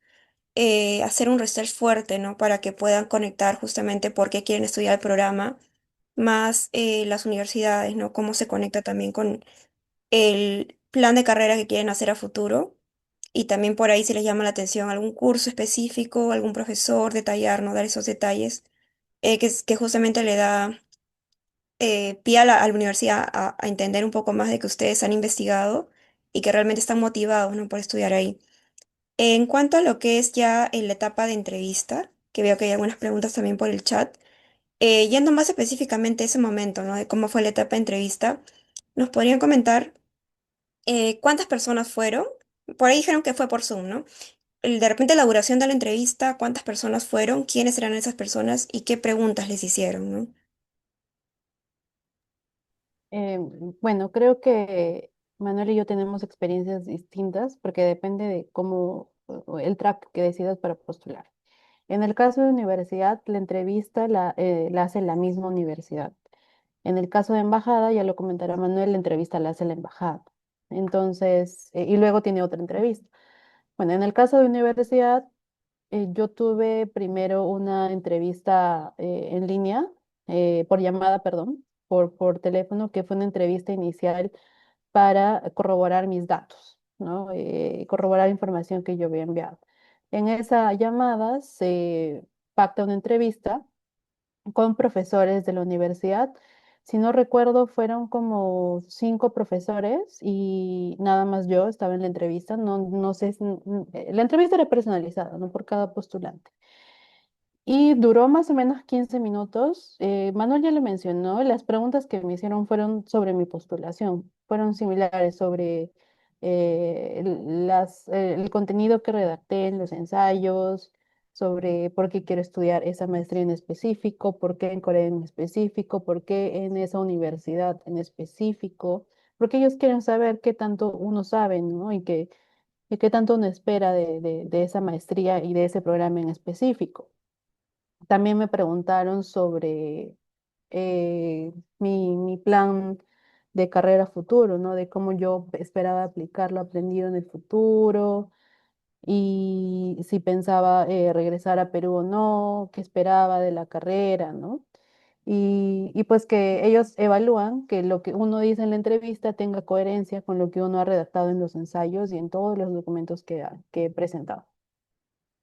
hacer un research fuerte, ¿no? Para que puedan conectar justamente por qué quieren estudiar el programa, más las universidades, ¿no? Cómo se conecta también con el plan de carrera que quieren hacer a futuro. Y también por ahí si les llama la atención algún curso específico, algún profesor, detallar, ¿no? Dar esos detalles que justamente le da pie a a la universidad a entender un poco más de que ustedes han investigado y que realmente están motivados, ¿no? Por estudiar ahí. En cuanto a lo que es ya en la etapa de entrevista, que veo que hay algunas preguntas también por el chat, yendo más específicamente a ese momento, ¿no? De cómo fue la etapa de entrevista, ¿nos podrían comentar cuántas personas fueron? Por ahí dijeron que fue por Zoom, ¿no? De repente la duración de la entrevista, cuántas personas fueron, quiénes eran esas personas y qué preguntas les hicieron, ¿no? Eh, creo que Manuel y yo tenemos experiencias distintas porque depende de o el track que decidas para postular. En el caso de universidad, la entrevista la hace la misma universidad. En el caso de embajada, ya lo comentará Manuel, la entrevista la hace la embajada. Entonces, y luego tiene otra entrevista. Bueno, en el caso de universidad, yo tuve primero una entrevista en línea, por llamada, perdón, por teléfono, que fue una entrevista inicial para corroborar mis datos, ¿no? Corroborar información que yo había enviado. En esa llamada se pacta una entrevista con profesores de la universidad. Si no recuerdo, fueron como 5 profesores y nada más yo estaba en la entrevista. No, no sé, la entrevista era personalizada, no por cada postulante. Y duró más o menos 15 minutos. Manuel ya lo mencionó, las preguntas que me hicieron fueron sobre mi postulación, fueron similares sobre el contenido que redacté en los ensayos, sobre por qué quiero estudiar esa maestría en específico, por qué en Corea en específico, por qué en esa universidad en específico, porque ellos quieren saber qué tanto uno sabe, ¿no? Y qué tanto uno espera de esa maestría y de ese programa en específico. También me preguntaron sobre mi plan de carrera futuro, ¿no? De cómo yo esperaba aplicar lo aprendido en el futuro y si pensaba regresar a Perú o no, qué esperaba de la carrera, ¿no? Y pues que ellos evalúan que lo que uno dice en la entrevista tenga coherencia con lo que uno ha redactado en los ensayos y en todos los documentos que he presentado.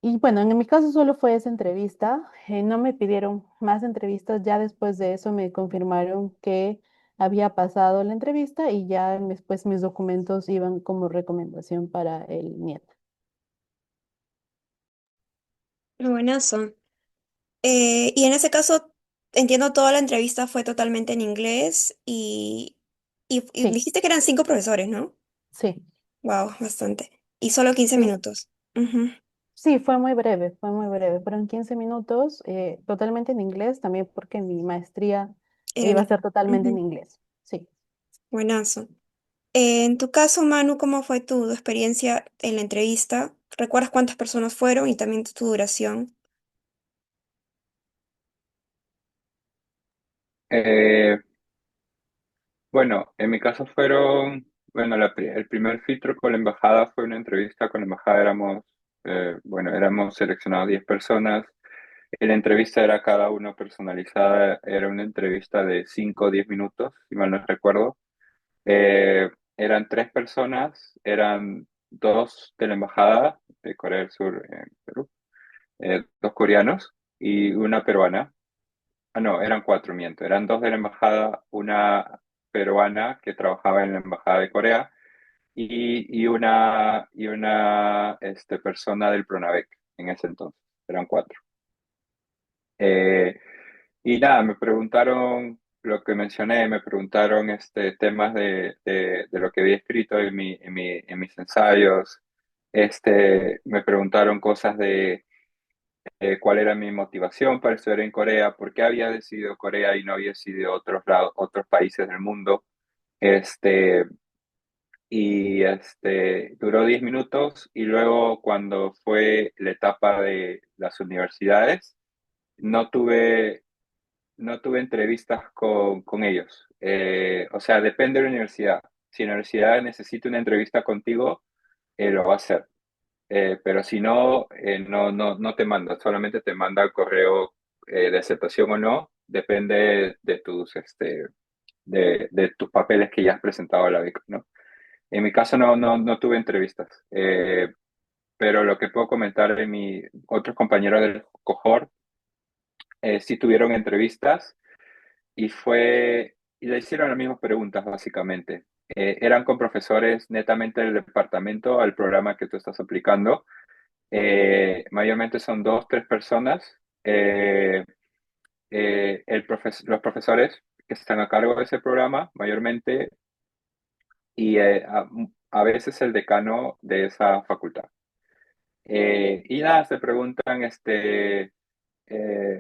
Y bueno, en mi caso solo fue esa entrevista, no me pidieron más entrevistas, ya después de eso me confirmaron que había pasado la entrevista y ya después mis documentos iban como recomendación para el nieto. Buenazo. Y en ese caso, entiendo, toda la entrevista fue totalmente en inglés y Sí, dijiste que eran 5 profesores, ¿no? sí, Wow, bastante. Y solo 15 sí, minutos. Ujú. sí, fue muy breve, fueron 15 minutos, totalmente en inglés, también porque mi maestría Era iba a ser totalmente en ujú. inglés, sí. Buenazo. En tu caso, Manu, ¿cómo fue tu experiencia en la entrevista? ¿Recuerdas cuántas personas fueron y también tu duración? Eh, bueno, en mi caso fueron, bueno, el primer filtro con la embajada fue una entrevista con la embajada, bueno, éramos seleccionados 10 personas. La entrevista era cada uno personalizada, era una entrevista de 5 o 10 minutos, si mal no recuerdo. Eran 3 personas, eran dos de la embajada de Corea del Sur en Perú, 2 coreanos y una peruana. Ah, no, eran 4, miento. Eran 2 de la embajada, una peruana que trabajaba en la embajada de Corea y una persona del Pronavec en ese entonces. Eran 4. Eh, y nada, me preguntaron lo que mencioné, me preguntaron temas de lo que había escrito en mis ensayos. Me preguntaron cosas de cuál era mi motivación para estudiar en Corea, por qué había decidido Corea y no había decidido otros lados, otros países del mundo. Este, Duró 10 minutos y luego cuando fue la etapa de las universidades, no tuve, no tuve entrevistas con ellos. O sea, depende de la universidad. Si la universidad necesita una entrevista contigo, lo va a hacer. Pero si no, no te manda, solamente te manda el correo de aceptación o no, depende de tus papeles que ya has presentado a la beca, ¿no? En mi caso no tuve entrevistas, pero lo que puedo comentar de mis otros compañeros del cohort, sí tuvieron entrevistas y le hicieron las mismas preguntas básicamente. Eran con profesores netamente del departamento al programa que tú estás aplicando. Mayormente son 2, 3 personas. Los profesores que están a cargo de ese programa, mayormente, y a veces el decano de esa facultad. Y nada, te preguntan,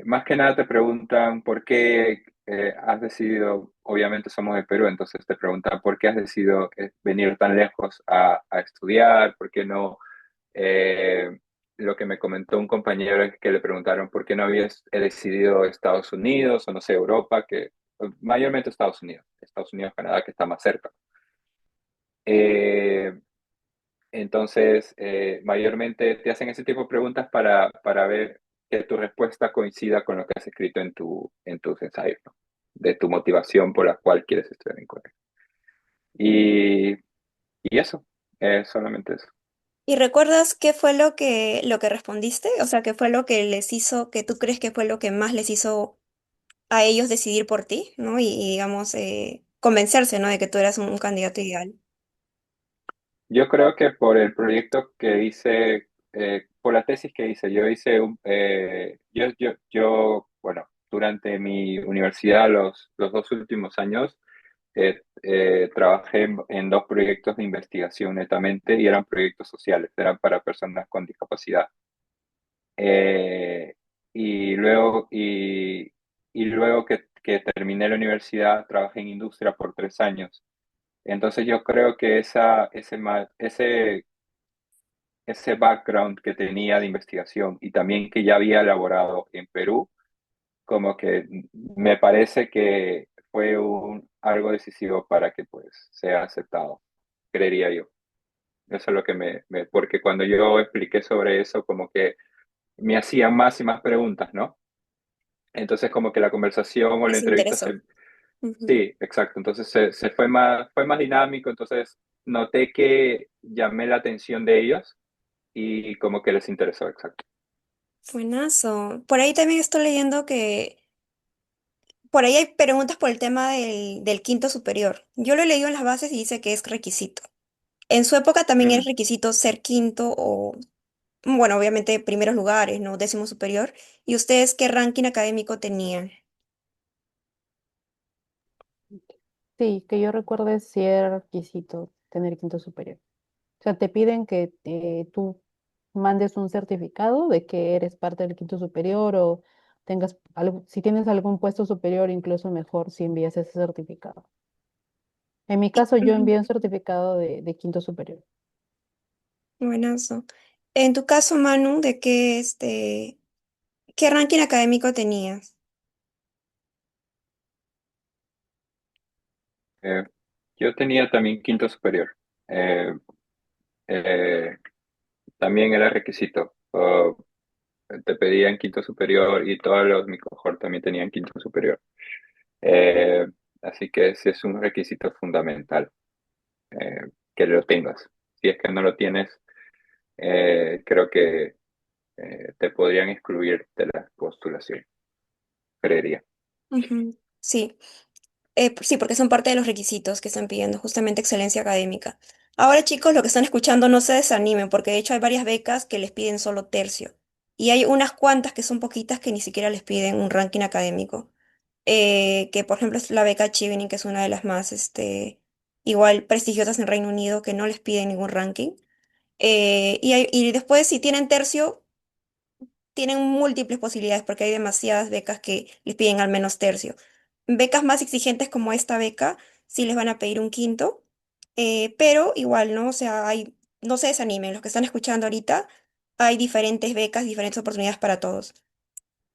más que nada te preguntan por qué has decidido, obviamente somos de Perú, entonces te preguntan por qué has decidido venir tan lejos a estudiar, por qué no eh, lo que me comentó un compañero es que le preguntaron por qué no habías decidido Estados Unidos o no sé, Europa, que mayormente Estados Unidos, Canadá, que está más cerca. Eh, entonces, mayormente te hacen ese tipo de preguntas para ver que tu respuesta coincida con lo que has escrito en tus ensayos, ¿no? De tu motivación por la cual quieres estudiar en Corea. Y, y eso, solamente eso. ¿Y recuerdas qué fue lo que respondiste? O sea, ¿qué fue lo que les hizo, que tú crees que fue lo que más les hizo a ellos decidir por ti, ¿no? Digamos, convencerse, ¿no? De que tú eras un candidato ideal. Yo creo que por el proyecto que hice, por la tesis que hice, yo hice bueno, durante mi universidad, los dos últimos años, trabajé en dos proyectos de investigación netamente y eran proyectos sociales, eran para personas con discapacidad. Eh, y luego que terminé la universidad, trabajé en industria por 3 años. Entonces yo creo que ese background que tenía de investigación y también que ya había elaborado en Perú, como que me parece que fue algo decisivo para que pues sea aceptado, creería yo. Eso es lo que porque cuando yo expliqué sobre eso, como que me hacían más y más preguntas, ¿no? Entonces como que la conversación o la Les entrevista interesó. Ujú. sí, exacto. Entonces se fue más dinámico, entonces noté que llamé la atención de ellos y como que les interesó, exacto. Buenazo. Por ahí también estoy leyendo que por ahí hay preguntas por el tema del quinto superior. Yo lo he leído en las bases y dice que es requisito. En su época también era Mm. requisito ser quinto o, bueno, obviamente primeros lugares, ¿no? Décimo superior. ¿Y ustedes qué ranking académico tenían? Sí, que yo recuerde si era requisito tener quinto superior. O sea, te piden que tú mandes un certificado de que eres parte del quinto superior o tengas algo, si tienes algún puesto superior, incluso mejor si envías ese certificado. En mi caso, yo Ujú. envié un certificado de quinto superior. Buenazo. En tu caso, Manu, ¿de qué, qué ranking académico tenías? Eh, yo tenía también quinto superior. Eh, eh, También era requisito. Te pedían quinto superior y todos mi cohort también tenían quinto superior. Eh, Así que sí es un requisito fundamental que lo tengas. Si es que no lo tienes, creo que te podrían excluir de la postulación, creería. Ujú. Sí. Sí, porque son parte de los requisitos que están pidiendo, justamente excelencia académica. Ahora, chicos, lo que están escuchando, no se desanimen, porque de hecho hay varias becas que les piden solo tercio. Y hay unas cuantas que son poquitas que ni siquiera les piden un ranking académico. Que por ejemplo es la beca Chevening, que es una de las más, igual prestigiosas en Reino Unido, que no les piden ningún ranking. Y después, si tienen tercio, tienen múltiples posibilidades porque hay demasiadas becas que les piden al menos tercio. Becas más exigentes como esta beca, sí les van a pedir un quinto, pero igual, ¿no? O sea, no se desanimen, los que están escuchando ahorita, hay diferentes becas, diferentes oportunidades para todos.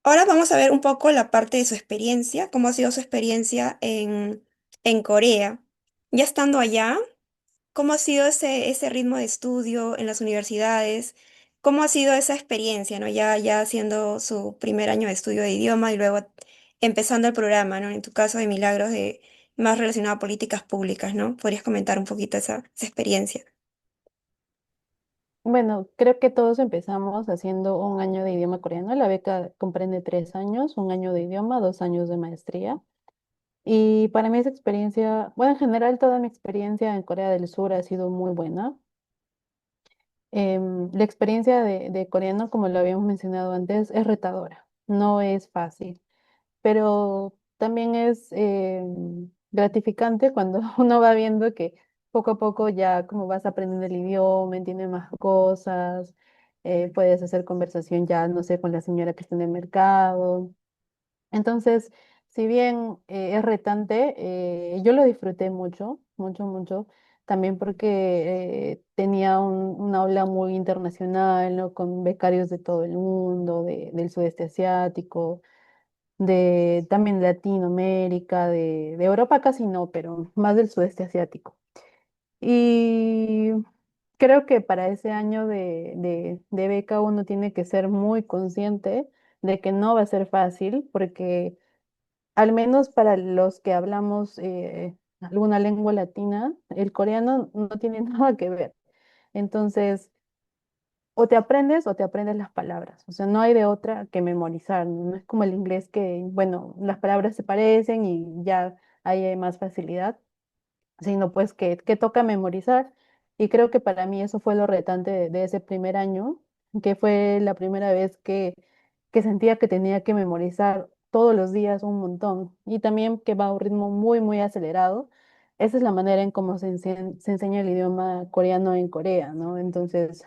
Ahora vamos a ver un poco la parte de su experiencia, cómo ha sido su experiencia en Corea. Ya estando allá. ¿Cómo ha sido ese ritmo de estudio en las universidades? ¿Cómo ha sido esa experiencia, ¿no? Ya haciendo su primer año de estudio de idioma y luego empezando el programa, ¿no? En tu caso de Milagros, más relacionado a políticas públicas, ¿no? ¿Podrías comentar un poquito esa experiencia? Bueno, creo que todos empezamos haciendo un año de idioma coreano. La beca comprende 3 años, un año de idioma, 2 años de maestría. Y para mí esa experiencia, bueno, en general toda mi experiencia en Corea del Sur ha sido muy buena. La experiencia de coreano, como lo habíamos mencionado antes, es retadora, no es fácil, pero también es gratificante cuando uno va viendo que poco a poco ya como vas aprendiendo el idioma, entiendes más cosas, puedes hacer conversación ya, no sé, con la señora que está en el mercado. Entonces, si bien es retante, yo lo disfruté mucho, mucho, mucho. también porque tenía un aula muy internacional, ¿no? Con becarios de todo el mundo, del sudeste asiático, de también Latinoamérica, de Europa casi no, pero más del sudeste asiático. Y creo que para ese año de beca uno tiene que ser muy consciente de que no va a ser fácil, porque al menos para los que hablamos alguna lengua latina, el coreano no tiene nada que ver. Entonces, o te aprendes las palabras. O sea, no hay de otra que memorizar. No es como el inglés que, bueno, las palabras se parecen y ya hay más facilidad, sino pues que toca memorizar. Y creo que para mí eso fue lo retante de ese primer año, que fue la primera vez que sentía que tenía que memorizar todos los días un montón y también que va a un ritmo muy, muy acelerado. Esa es la manera en cómo se enseña el idioma coreano en Corea, ¿no? Entonces,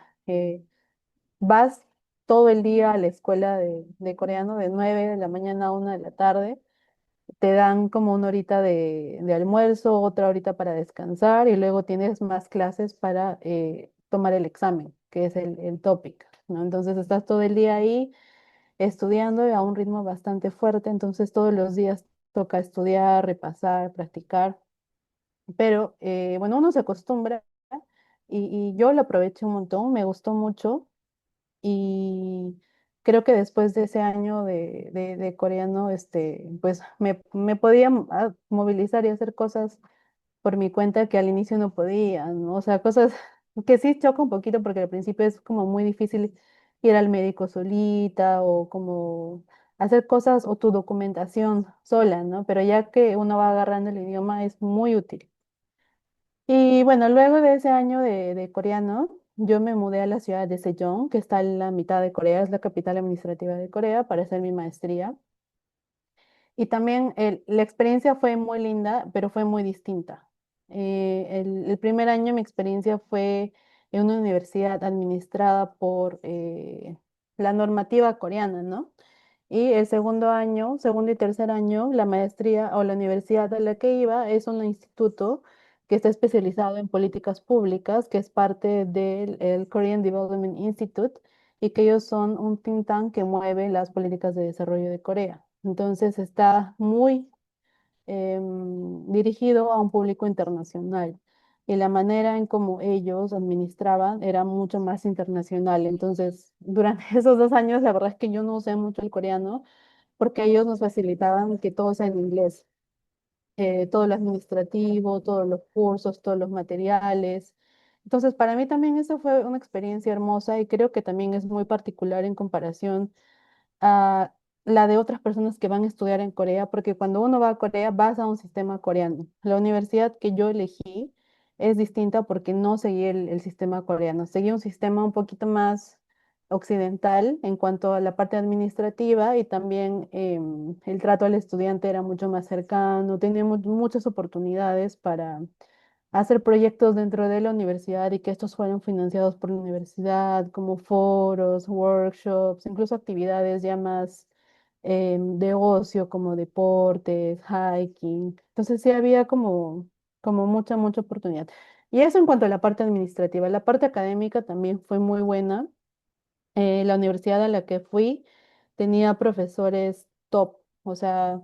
vas todo el día a la escuela de coreano de 9 de la mañana a 1 de la tarde, te dan como una horita de almuerzo, otra horita para descansar y luego tienes más clases para tomar el examen, que es el TOPIK, ¿no? Entonces estás todo el día ahí estudiando a un ritmo bastante fuerte, entonces todos los días toca estudiar, repasar, practicar, pero bueno, uno se acostumbra y yo lo aproveché un montón, me gustó mucho y creo que después de ese año de coreano, pues me podía movilizar y hacer cosas por mi cuenta que al inicio no podía, ¿no? O sea, cosas que sí choca un poquito porque al principio es como muy difícil ir al médico solita o como hacer cosas o tu documentación sola, ¿no? Pero ya que uno va agarrando el idioma es muy útil. Y bueno, luego de ese año de coreano, yo me mudé a la ciudad de Sejong, que está en la mitad de Corea, es la capital administrativa de Corea, para hacer mi maestría. Y también la experiencia fue muy linda, pero fue muy distinta. El primer año mi experiencia fue en una universidad administrada por la normativa coreana, ¿no? Y el segundo año, segundo y tercer año, la maestría o la universidad a la que iba es un instituto que está especializado en políticas públicas, que es parte del el Korean Development Institute, y que ellos son un think tank que mueve las políticas de desarrollo de Corea. Entonces está muy dirigido a un público internacional. Y la manera en cómo ellos administraban era mucho más internacional. Entonces, durante esos 2 años, la verdad es que yo no usé mucho el coreano porque ellos nos facilitaban que todo sea en inglés, todo lo administrativo, todos los cursos, todos los materiales. Entonces, para mí también eso fue una experiencia hermosa y creo que también es muy particular en comparación a la de otras personas que van a estudiar en Corea, porque cuando uno va a Corea vas a un sistema coreano. La universidad que yo elegí es distinta porque no seguí el sistema coreano, seguí un sistema un poquito más occidental en cuanto a la parte administrativa y también el trato al estudiante era mucho más cercano, teníamos muchas oportunidades para hacer proyectos dentro de la universidad y que estos fueron financiados por la universidad, como foros, workshops, incluso actividades ya más de ocio, como deportes, hiking. Entonces sí había como mucha, mucha oportunidad. Y eso en cuanto a la parte administrativa. La parte académica también fue muy buena. La universidad a la que fui tenía profesores top, o sea,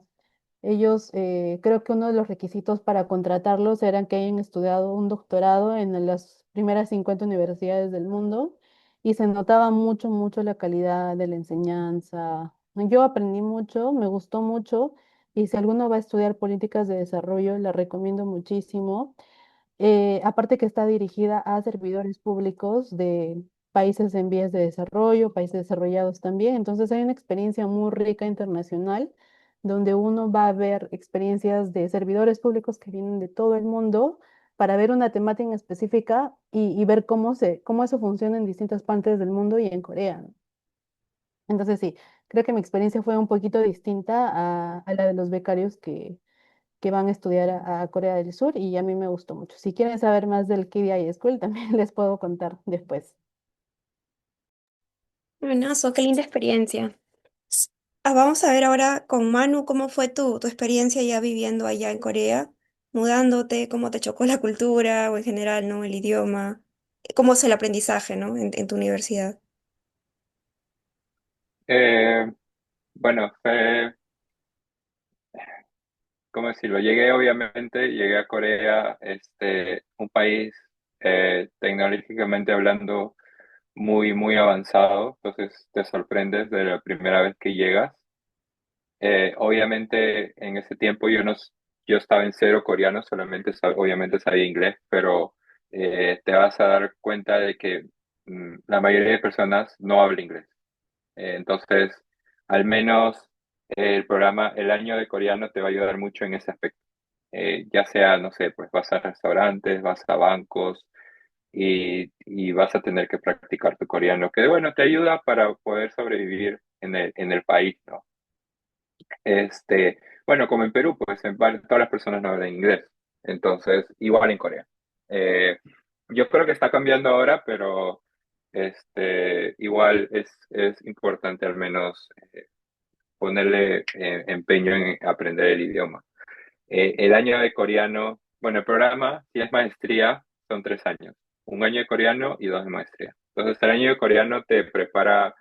ellos, creo que uno de los requisitos para contratarlos eran que hayan estudiado un doctorado en las primeras 50 universidades del mundo y se notaba mucho, mucho la calidad de la enseñanza. Yo aprendí mucho, me gustó mucho y si alguno va a estudiar políticas de desarrollo, la recomiendo muchísimo. Aparte que está dirigida a servidores públicos de países en vías de desarrollo, países desarrollados también. Entonces hay una experiencia muy rica internacional donde uno va a ver experiencias de servidores públicos que vienen de todo el mundo para ver una temática específica y ver cómo eso funciona en distintas partes del mundo y en Corea, ¿no? Entonces sí, creo que mi experiencia fue un poquito distinta a la de los becarios que van a estudiar a Corea del Sur y a mí me gustó mucho. Si quieren saber más del KDI School, también les puedo contar después. Buenazo, qué linda experiencia. Vamos a ver ahora con Manu cómo fue tu experiencia ya viviendo allá en Corea. mudándote? ¿Cómo te chocó la cultura o en general, ¿no? El idioma. ¿Cómo es el aprendizaje, ¿no? En tu universidad. Eh, bueno, fue, ¿cómo decirlo? Llegué a Corea, un país tecnológicamente hablando muy, muy avanzado, entonces te sorprendes de la primera vez que llegas. Obviamente en ese tiempo yo estaba en cero coreano, solamente obviamente sabía inglés, pero te vas a dar cuenta de que la mayoría de personas no habla inglés. Entonces, al menos el año de coreano te va a ayudar mucho en ese aspecto. Ya sea, no sé, pues vas a restaurantes, vas a bancos y vas a tener que practicar tu coreano, que bueno, te ayuda para poder sobrevivir en el país, ¿no? Bueno, como en Perú, pues todas las personas no hablan inglés, entonces igual en Corea. Eh, yo creo que está cambiando ahora, pero igual es importante al menos ponerle empeño en aprender el idioma. El año de coreano, bueno, el programa, si es maestría, son 3 años. Un año de coreano y 2 de maestría. Entonces, el año de coreano te prepara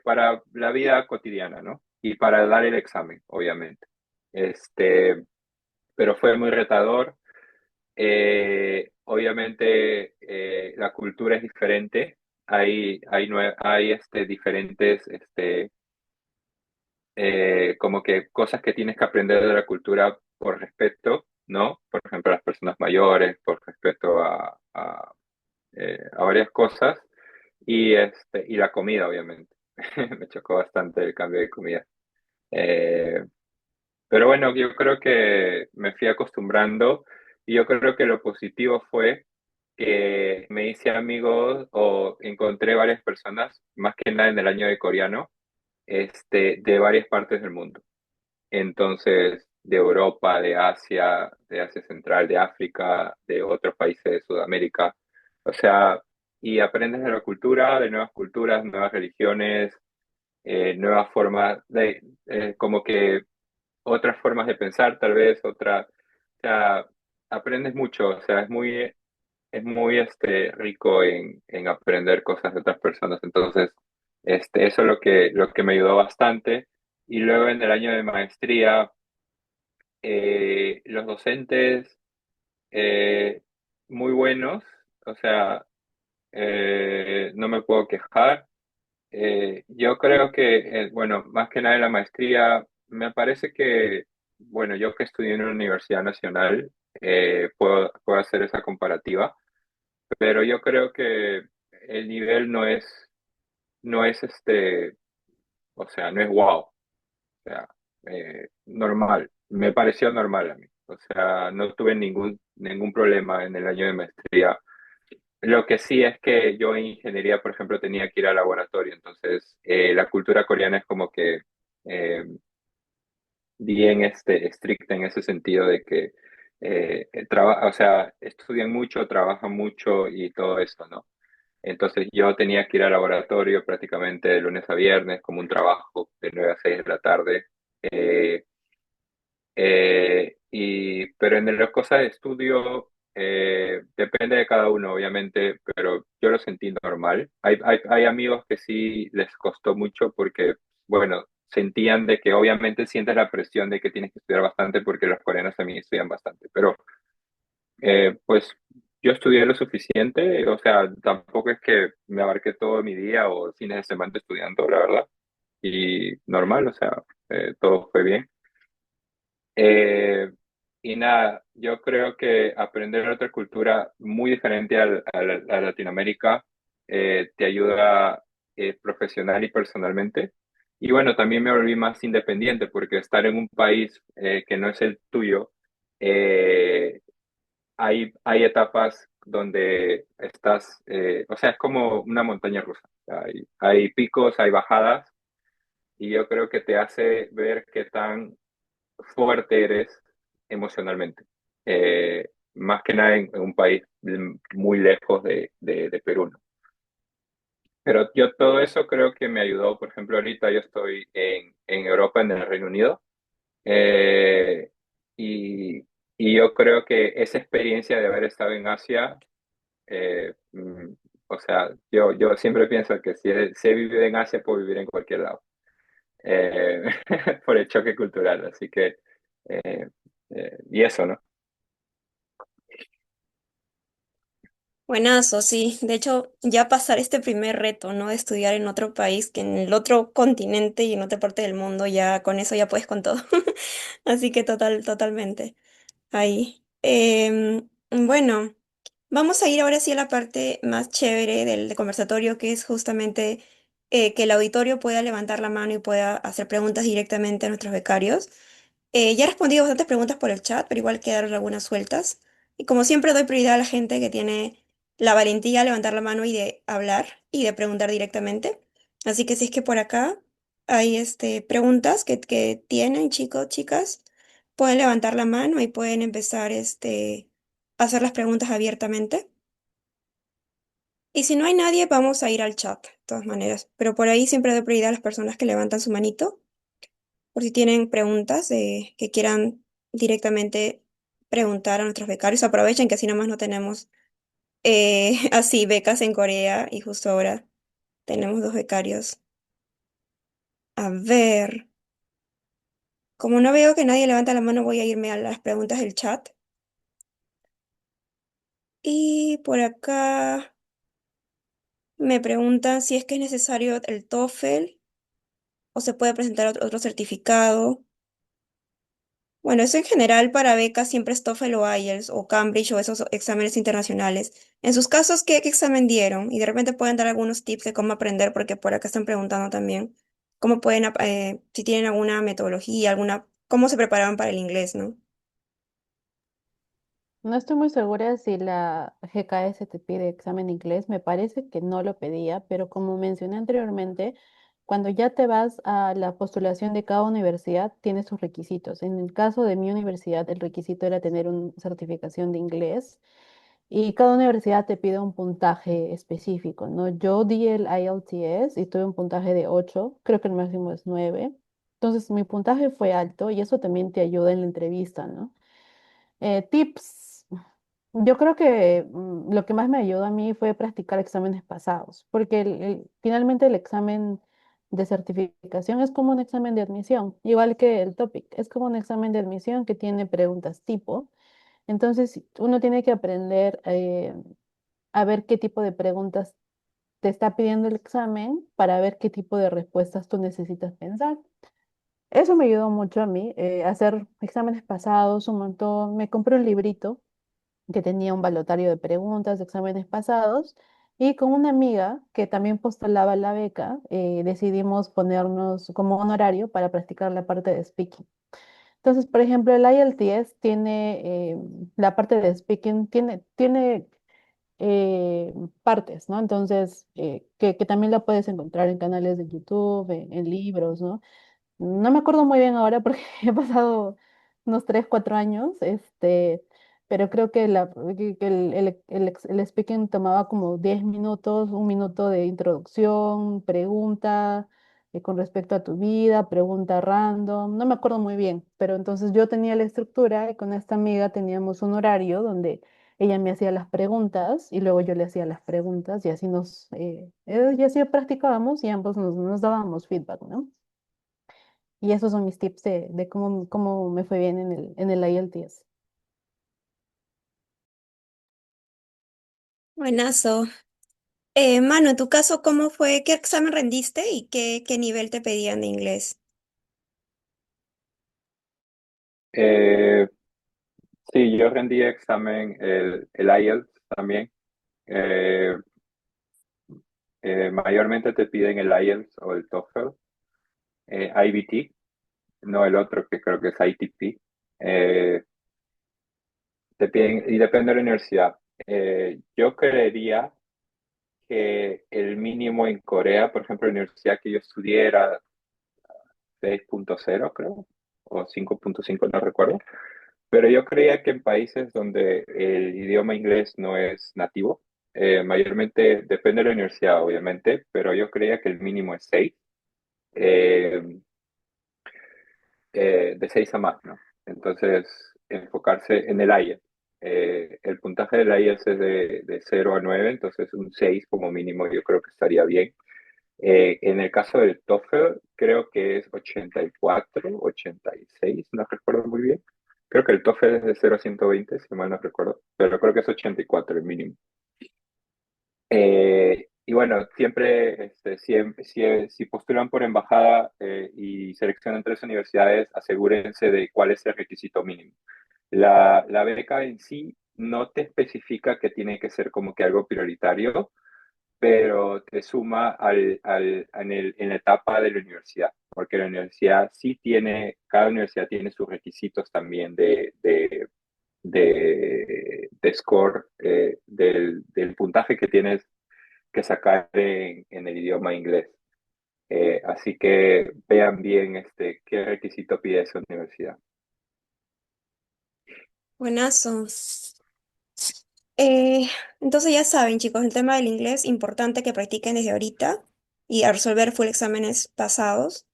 para la vida cotidiana, ¿no? Y para dar el examen, obviamente. Este, pero fue muy retador. Obviamente, la cultura es diferente. Hay diferentes, como que cosas que tienes que aprender de la cultura por respeto, ¿no? Por ejemplo, a las personas mayores, por respeto a varias cosas. Y la comida, obviamente. Me chocó bastante el cambio de comida. Eh, pero bueno, yo creo que me fui acostumbrando y yo creo que lo positivo fue que me hice amigos o encontré varias personas, más que nada en el año de coreano, de varias partes del mundo. Entonces, de Europa, de Asia Central, de África, de otros países de Sudamérica. O sea, y aprendes de la cultura, de nuevas culturas, nuevas religiones, nuevas formas como que otras formas de pensar, tal vez, o sea, aprendes mucho, o sea, es muy rico en aprender cosas de otras personas. Entonces, eso es lo que me ayudó bastante. Y luego en el año de maestría, los docentes eh, muy buenos, o sea, no me puedo quejar. Yo creo que, bueno, más que nada en la maestría, me parece que, bueno, yo que estudié en una universidad nacional, puedo hacer esa comparativa, pero yo creo que el nivel no es o sea, no es wow, o sea, normal, me pareció normal a mí, o sea, no tuve ningún problema en el año de maestría. Lo que sí es que yo en ingeniería, por ejemplo, tenía que ir al laboratorio, entonces la cultura coreana es como que eh, bien estricta en ese sentido de que o sea, estudian mucho, trabajan mucho y todo eso, ¿no? Entonces yo tenía que ir al laboratorio prácticamente de lunes a viernes como un trabajo de 9 a 6 de la tarde. Eh, pero en las cosas de estudio depende de cada uno, obviamente, pero yo lo sentí normal. Hay amigos que sí les costó mucho porque, bueno, sentían de que obviamente sientes la presión de que tienes que estudiar bastante porque los coreanos también estudian bastante, pero pues yo estudié lo suficiente, o sea, tampoco es que me abarqué todo mi día o fines de semana estudiando, la verdad, y normal, o sea, todo fue bien. Eh, y nada, yo creo que aprender otra cultura muy diferente a Latinoamérica te ayuda profesional y personalmente. Y bueno, también me volví más independiente porque estar en un país que no es el tuyo, eh, hay etapas donde estás, o sea, es como una montaña rusa. Hay picos, hay bajadas, y yo creo que te hace ver qué tan fuerte eres emocionalmente. Más que nada en un país muy lejos de Perú, ¿no? Pero yo todo eso creo que me ayudó. Por ejemplo, ahorita yo estoy en Europa, en el Reino Unido, eh, y Y yo creo que esa experiencia de haber estado en Asia, eh, mm, o sea, yo siempre pienso que si he vivido en Asia, puedo vivir en cualquier lado, eh, por el choque cultural. Así que, eh, y eso, ¿no? Buenazo, sí. De hecho, ya pasar este primer reto, ¿no? De estudiar en otro país, que en el otro continente y en otra parte del mundo, ya con eso ya puedes con todo. Así que totalmente. Ahí. Bueno, vamos a ir ahora sí a la parte más chévere del conversatorio, que es justamente que el auditorio pueda levantar la mano y pueda hacer preguntas directamente a nuestros becarios. Ya he respondido bastantes preguntas por el chat, pero igual quedaron algunas sueltas. Y como siempre, doy prioridad a la gente que tiene la valentía de levantar la mano y de hablar y de preguntar directamente. Así que si es que por acá hay preguntas que tienen, chicos, chicas, pueden levantar la mano y pueden empezar a hacer las preguntas abiertamente. Y si no hay nadie, vamos a ir al chat, de todas maneras. Pero por ahí siempre doy prioridad a las personas que levantan su manito por si tienen preguntas que quieran directamente preguntar a nuestros becarios. Aprovechen que así nomás no tenemos así becas en Corea y justo ahora tenemos dos becarios. A ver, como no veo que nadie levanta la mano, voy a irme a las preguntas del chat. Y por acá me preguntan si es que es necesario el TOEFL o se puede presentar otro certificado. Bueno, eso en general para becas siempre es TOEFL o IELTS o Cambridge o esos exámenes internacionales. En sus casos, ¿qué examen dieron? Y de repente pueden dar algunos tips de cómo aprender, porque por acá están preguntando también cómo pueden, si tienen alguna metodología, cómo se preparaban para el inglés, ¿no? No estoy muy segura si la GKS te pide examen de inglés. Me parece que no lo pedía, pero como mencioné anteriormente, cuando ya te vas a la postulación de cada universidad, tiene sus requisitos. En el caso de mi universidad, el requisito era tener una certificación de inglés y cada universidad te pide un puntaje específico, ¿no? Yo di el IELTS y tuve un puntaje de 8, creo que el máximo es 9. Entonces mi puntaje fue alto y eso también te ayuda en la entrevista, ¿no? Tips. Yo creo que lo que más me ayudó a mí fue practicar exámenes pasados, porque finalmente el examen de certificación es como un examen de admisión, igual que el TOPIK, es como un examen de admisión que tiene preguntas tipo. Entonces, uno tiene que aprender a ver qué tipo de preguntas te está pidiendo el examen para ver qué tipo de respuestas tú necesitas pensar. Eso me ayudó mucho a mí, hacer exámenes pasados un montón. Me compré un librito que tenía un balotario de preguntas, de exámenes pasados, y con una amiga que también postulaba la beca, decidimos ponernos como un horario para practicar la parte de speaking. Entonces, por ejemplo, el IELTS tiene la parte de speaking, tiene partes, ¿no? Entonces, que también la puedes encontrar en canales de YouTube, en libros, ¿no? No me acuerdo muy bien ahora porque he pasado unos 3 4 años, pero creo que, que el speaking tomaba como 10 minutos, un minuto de introducción, pregunta con respecto a tu vida, pregunta random, no me acuerdo muy bien, pero entonces yo tenía la estructura y con esta amiga teníamos un horario donde ella me hacía las preguntas y luego yo le hacía las preguntas y así y así practicábamos y ambos nos dábamos feedback, ¿no? Y esos son mis tips de cómo me fue bien en el IELTS. Buenazo. Manu, en tu caso, ¿cómo fue? ¿Qué examen rendiste y qué nivel te pedían de inglés? Eh, sí, yo rendí examen, el IELTS también. Eh, Mayormente te piden el IELTS o el TOEFL, IBT, no el otro que creo que es ITP. Eh, Te piden, y depende de la universidad. Yo creería que el mínimo en Corea, por ejemplo, la universidad que yo estudié era 6.0 creo, o 5.5 no recuerdo. Pero yo creía que en países donde el idioma inglés no es nativo, mayormente depende de la universidad, obviamente, pero yo creía que el mínimo es 6, de 6 a más, ¿no? Entonces, enfocarse en el IELTS. El puntaje del IELTS es de 0 a 9, entonces un 6 como mínimo yo creo que estaría bien. En el caso del TOEFL, creo que es 84, 86, no recuerdo muy bien. Creo que el TOEFL es de 0 a 120, si mal no recuerdo, pero creo que es 84 el mínimo. Y bueno, siempre, si postulan por embajada y seleccionan tres universidades, asegúrense de cuál es el requisito mínimo. La beca en sí no te especifica que tiene que ser como que algo prioritario, pero te suma en la etapa de la universidad, porque la universidad sí tiene, cada universidad tiene sus requisitos también de score, del puntaje que tienes que sacar en el idioma inglés. Así que vean bien qué requisito pide esa universidad. Buenazo. Eh, entonces ya saben, chicos, el tema del inglés, importante que practiquen desde ahorita y a resolver full exámenes pasados.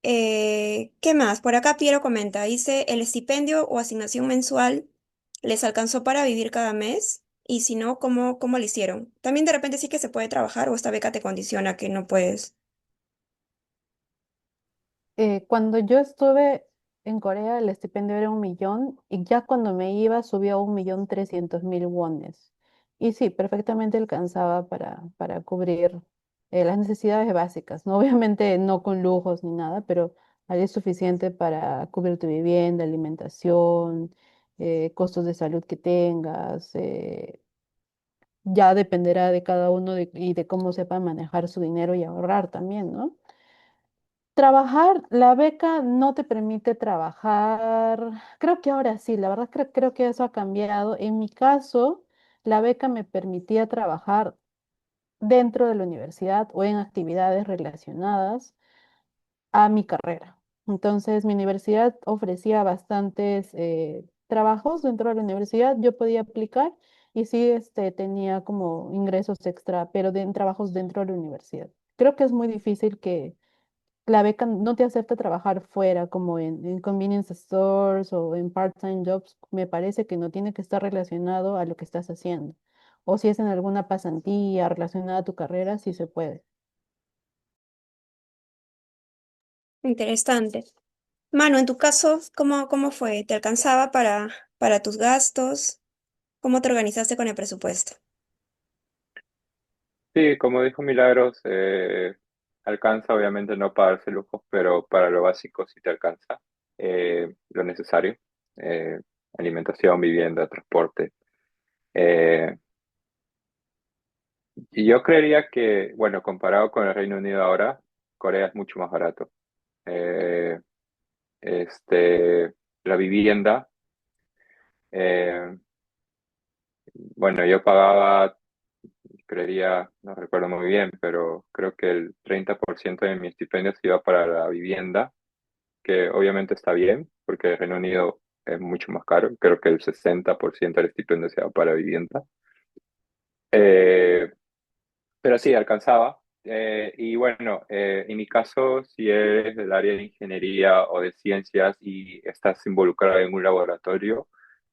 ¿Qué más? Por acá Piero comenta, dice, ¿el estipendio o asignación mensual les alcanzó para vivir cada mes? Y si no, ¿cómo lo hicieron? También de repente sí que se puede trabajar o esta beca te condiciona que no puedes. Cuando yo estuve en Corea, el estipendio era 1 millón y ya cuando me iba subió a 1.300.000 wones. Y sí, perfectamente alcanzaba para cubrir las necesidades básicas, ¿no? Obviamente no con lujos ni nada, pero ahí es suficiente para cubrir tu vivienda, alimentación, costos de salud que tengas. Ya dependerá de cada uno y de cómo sepa manejar su dinero y ahorrar también, ¿no? Trabajar, la beca no te permite trabajar. Creo que ahora sí, la verdad creo que eso ha cambiado. En mi caso, la beca me permitía trabajar dentro de la universidad o en actividades relacionadas a mi carrera. Entonces, mi universidad ofrecía bastantes trabajos dentro de la universidad. Yo podía aplicar y sí, tenía como ingresos extra, pero en trabajos dentro de la universidad. Creo que es muy difícil que la beca no te acepta trabajar fuera, como en convenience stores o en part-time jobs. Me parece que no tiene que estar relacionado a lo que estás haciendo. O si es en alguna pasantía relacionada a tu carrera, sí se puede. Interesante. Manu, en tu caso, ¿cómo fue? ¿Te alcanzaba para tus gastos? ¿Cómo te organizaste con el presupuesto? Sí, como dijo Milagros, alcanza obviamente no pagarse lujos, pero para lo básico sí te alcanza lo necesario, eh, alimentación, vivienda, transporte. Eh, y yo creería que, bueno, comparado con el Reino Unido ahora, Corea es mucho más barato. Eh, este, la vivienda, eh, bueno, yo pagaba, creería, no recuerdo muy bien, pero creo que el 30% de mi estipendio se iba para la vivienda, que obviamente está bien, porque el Reino Unido es mucho más caro. Creo que el 60% del estipendio se va para vivienda. Eh, pero sí, alcanzaba. Y bueno, en mi caso, si eres del área de ingeniería o de ciencias y estás involucrado en un laboratorio,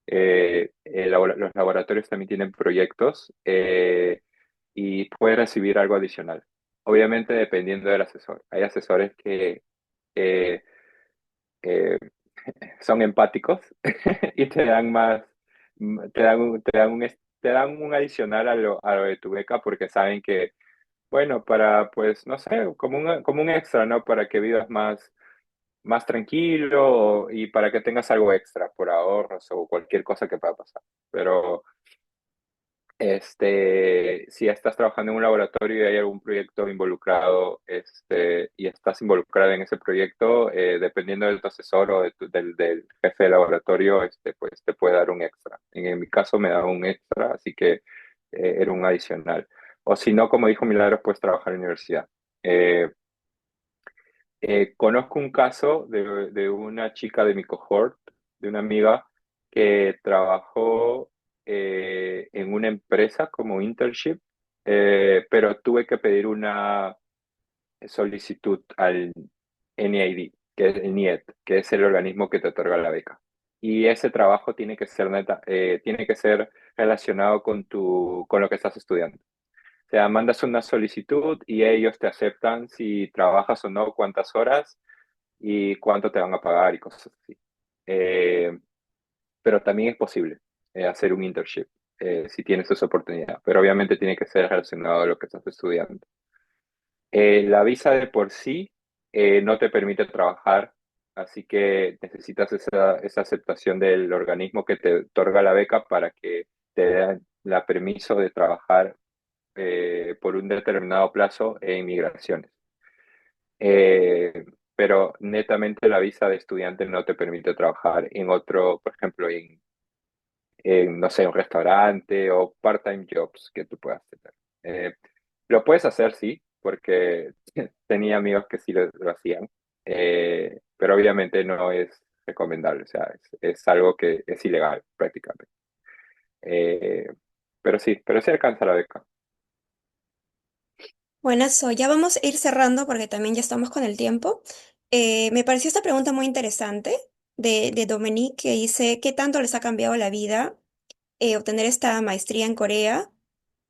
los laboratorios también tienen proyectos y puedes recibir algo adicional. Obviamente dependiendo del asesor. Hay asesores que eh, eh, son empáticos y te dan más, te dan un adicional a lo de tu beca porque saben que, bueno, para, pues, no sé, como un extra, ¿no? Para que vivas más tranquilo y para que tengas algo extra por ahorros o cualquier cosa que pueda pasar. Pero si estás trabajando en un laboratorio y hay algún proyecto involucrado, y estás involucrada en ese proyecto, dependiendo de tu asesor o del jefe de laboratorio, pues te puede dar un extra. En mi caso me daba un extra, así que era un adicional. O si no, como dijo Milagros, puedes trabajar en la universidad. Eh, Conozco un caso de una chica de mi cohort, de una amiga que trabajó en una empresa como internship, pero tuve que pedir una solicitud al NID, que es el NIET, que es el organismo que te otorga la beca. y ese trabajo tiene que ser relacionado con lo que estás estudiando. O sea, mandas una solicitud y ellos te aceptan si trabajas o no, cuántas horas y cuánto te van a pagar y cosas así. Eh, pero también es posible hacer un internship si tienes esa oportunidad, pero obviamente tiene que ser relacionado a lo que estás estudiando. La visa de por sí no te permite trabajar, así que necesitas esa aceptación del organismo que te otorga la beca para que te den la permiso de trabajar por un determinado plazo en migraciones. Eh, pero netamente la visa de estudiante no te permite trabajar en otro, por ejemplo, no sé, un restaurante o part-time jobs que tú puedas tener. Eh, lo puedes hacer, sí, porque tenía amigos que sí lo hacían, pero obviamente no es recomendable, o sea, es algo que es ilegal prácticamente. Eh, pero sí alcanza la beca. Buenas, ya vamos a ir cerrando porque también ya estamos con el tiempo. Me pareció esta pregunta muy interesante de Dominique, que dice, ¿qué tanto les ha cambiado la vida obtener esta maestría en Corea?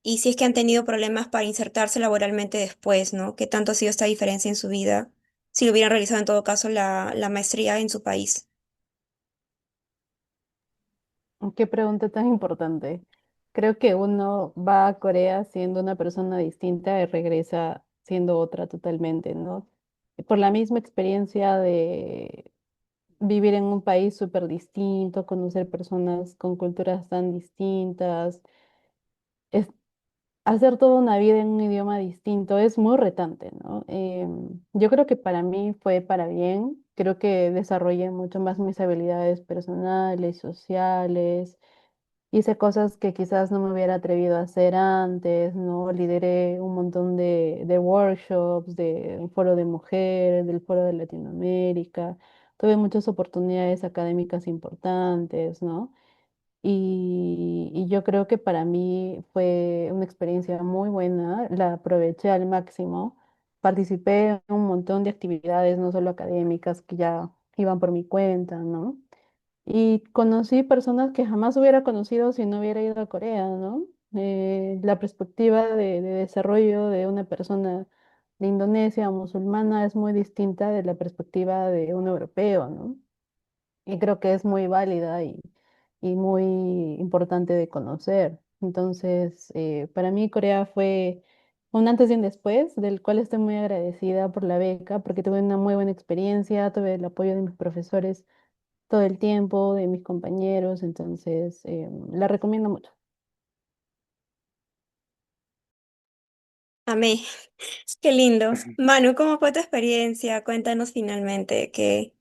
Y si es que han tenido problemas para insertarse laboralmente después, ¿no? ¿Qué tanto ha sido esta diferencia en su vida si lo hubieran realizado en todo caso la maestría en su país? Qué pregunta tan importante. Creo que uno va a Corea siendo una persona distinta y regresa siendo otra totalmente, ¿no? Por la misma experiencia de vivir en un país súper distinto, conocer personas con culturas tan distintas, es, hacer toda una vida en un idioma distinto es muy retante, ¿no? Yo creo que para mí fue para bien, creo que desarrollé mucho más mis habilidades personales, sociales. Hice cosas que quizás no me hubiera atrevido a hacer antes, ¿no? Lideré un montón de workshops, del Foro de Mujeres, del Foro de Latinoamérica. Tuve muchas oportunidades académicas importantes, ¿no? Y yo creo que para mí fue una experiencia muy buena, la aproveché al máximo. Participé en un montón de actividades, no solo académicas, que ya iban por mi cuenta, ¿no? Y conocí personas que jamás hubiera conocido si no hubiera ido a Corea, ¿no? La perspectiva de desarrollo de una persona de Indonesia musulmana es muy distinta de la perspectiva de un europeo, ¿no? Y creo que es muy válida y muy importante de conocer. Entonces, para mí Corea fue un antes y un después, del cual estoy muy agradecida por la beca, porque tuve una muy buena experiencia, tuve el apoyo de mis profesores todo el tiempo, de mis compañeros, entonces la recomiendo mucho. Amé, qué lindo. Manu, ¿cómo fue tu experiencia? Cuéntanos finalmente qué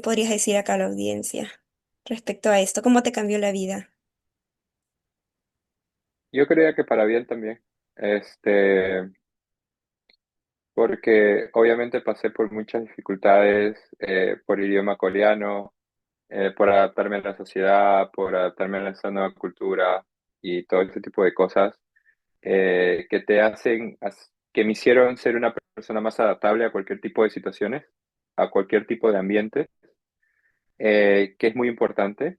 podrías decir acá a la audiencia respecto a esto. ¿Cómo te cambió la vida? Yo creía que para bien también, este, porque obviamente pasé por muchas dificultades, por el idioma coreano, por adaptarme a la sociedad, por adaptarme a esa nueva cultura y todo ese tipo de cosas que te que me hicieron ser una persona más adaptable a cualquier tipo de situaciones, a cualquier tipo de ambiente, que es muy importante,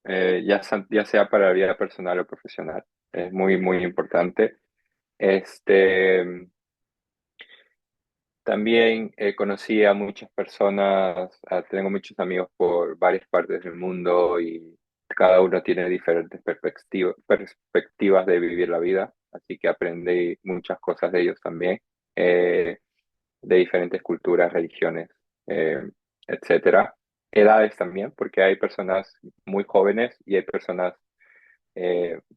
ya sea para la vida personal o profesional. Es muy, muy importante. Este, también conocí a muchas personas, tengo muchos amigos por varias partes del mundo y cada uno tiene diferentes perspectivas de vivir la vida, así que aprendí muchas cosas de ellos también, eh, de diferentes culturas, religiones, eh, etcétera. Edades también, porque hay personas muy jóvenes y hay personas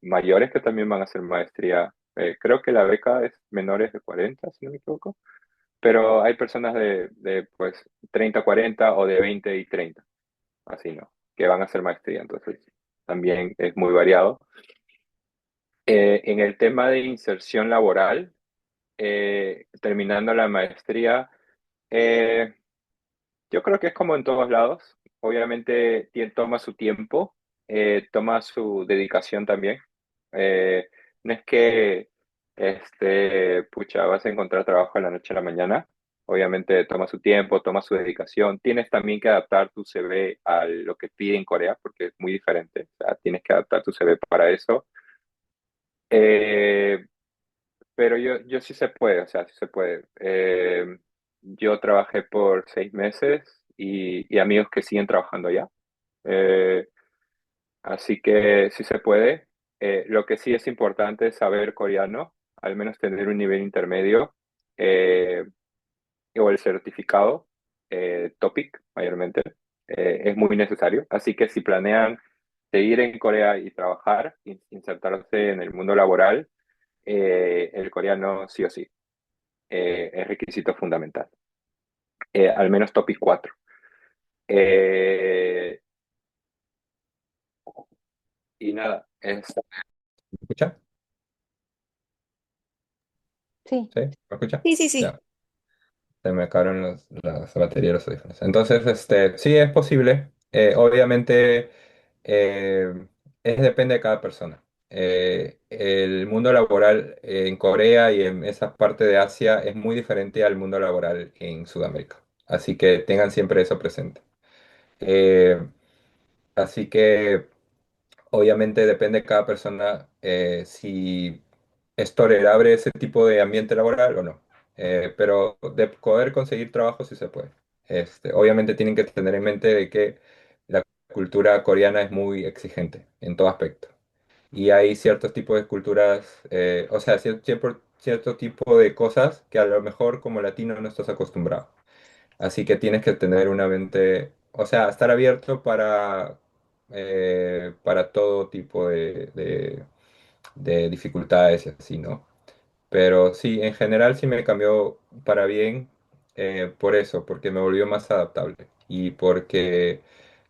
mayores que también van a hacer maestría. Creo que la beca es menores de 40 si no me equivoco, pero hay personas pues 30 40 o de 20 y 30 así no, que van a hacer maestría, entonces también es muy variado. En el tema de inserción laboral, terminando la maestría, eh, yo creo que es como en todos lados, obviamente toma su tiempo, toma su dedicación también. No es que pucha, vas a encontrar trabajo de la noche a la mañana. Obviamente toma su tiempo, toma su dedicación. Tienes también que adaptar tu CV a lo que pide en Corea porque es muy diferente. O sea, tienes que adaptar tu CV para eso. Eh, pero yo sí se puede, o sea, sí se puede. Yo trabajé por 6 meses y amigos que siguen trabajando allá. Eh, Así que sí se puede. Lo que sí es importante es saber coreano, al menos tener un nivel intermedio eh, o el certificado TOPIK mayormente. Es muy necesario. Así que si planean seguir en Corea y trabajar, insertarse en el mundo laboral, el coreano sí o sí es requisito fundamental. Al menos TOPIK 4. Eh, y nada, ¿me escucha? Sí, ¿Sí? ¿Me escucha? Sí, sí, sí. Ya. Se me acabaron las baterías de los audífonos. Entonces, sí es posible. Obviamente, eh, depende de cada persona. El mundo laboral en Corea y en esa parte de Asia es muy diferente al mundo laboral en Sudamérica. Así que tengan siempre eso presente. Eh, Así que obviamente depende de cada persona si es tolerable ese tipo de ambiente laboral o no. Pero de poder conseguir trabajo sí se puede. Obviamente tienen que tener en mente de que la cultura coreana es muy exigente en todo aspecto. Y hay ciertos tipos de culturas, o sea, cierto tipo de cosas que a lo mejor como latino no estás acostumbrado. Así que tienes que tener una mente, o sea, estar abierto para todo tipo de dificultades y así, ¿no? Pero sí, en general sí me cambió para bien por eso, porque me volvió más adaptable y porque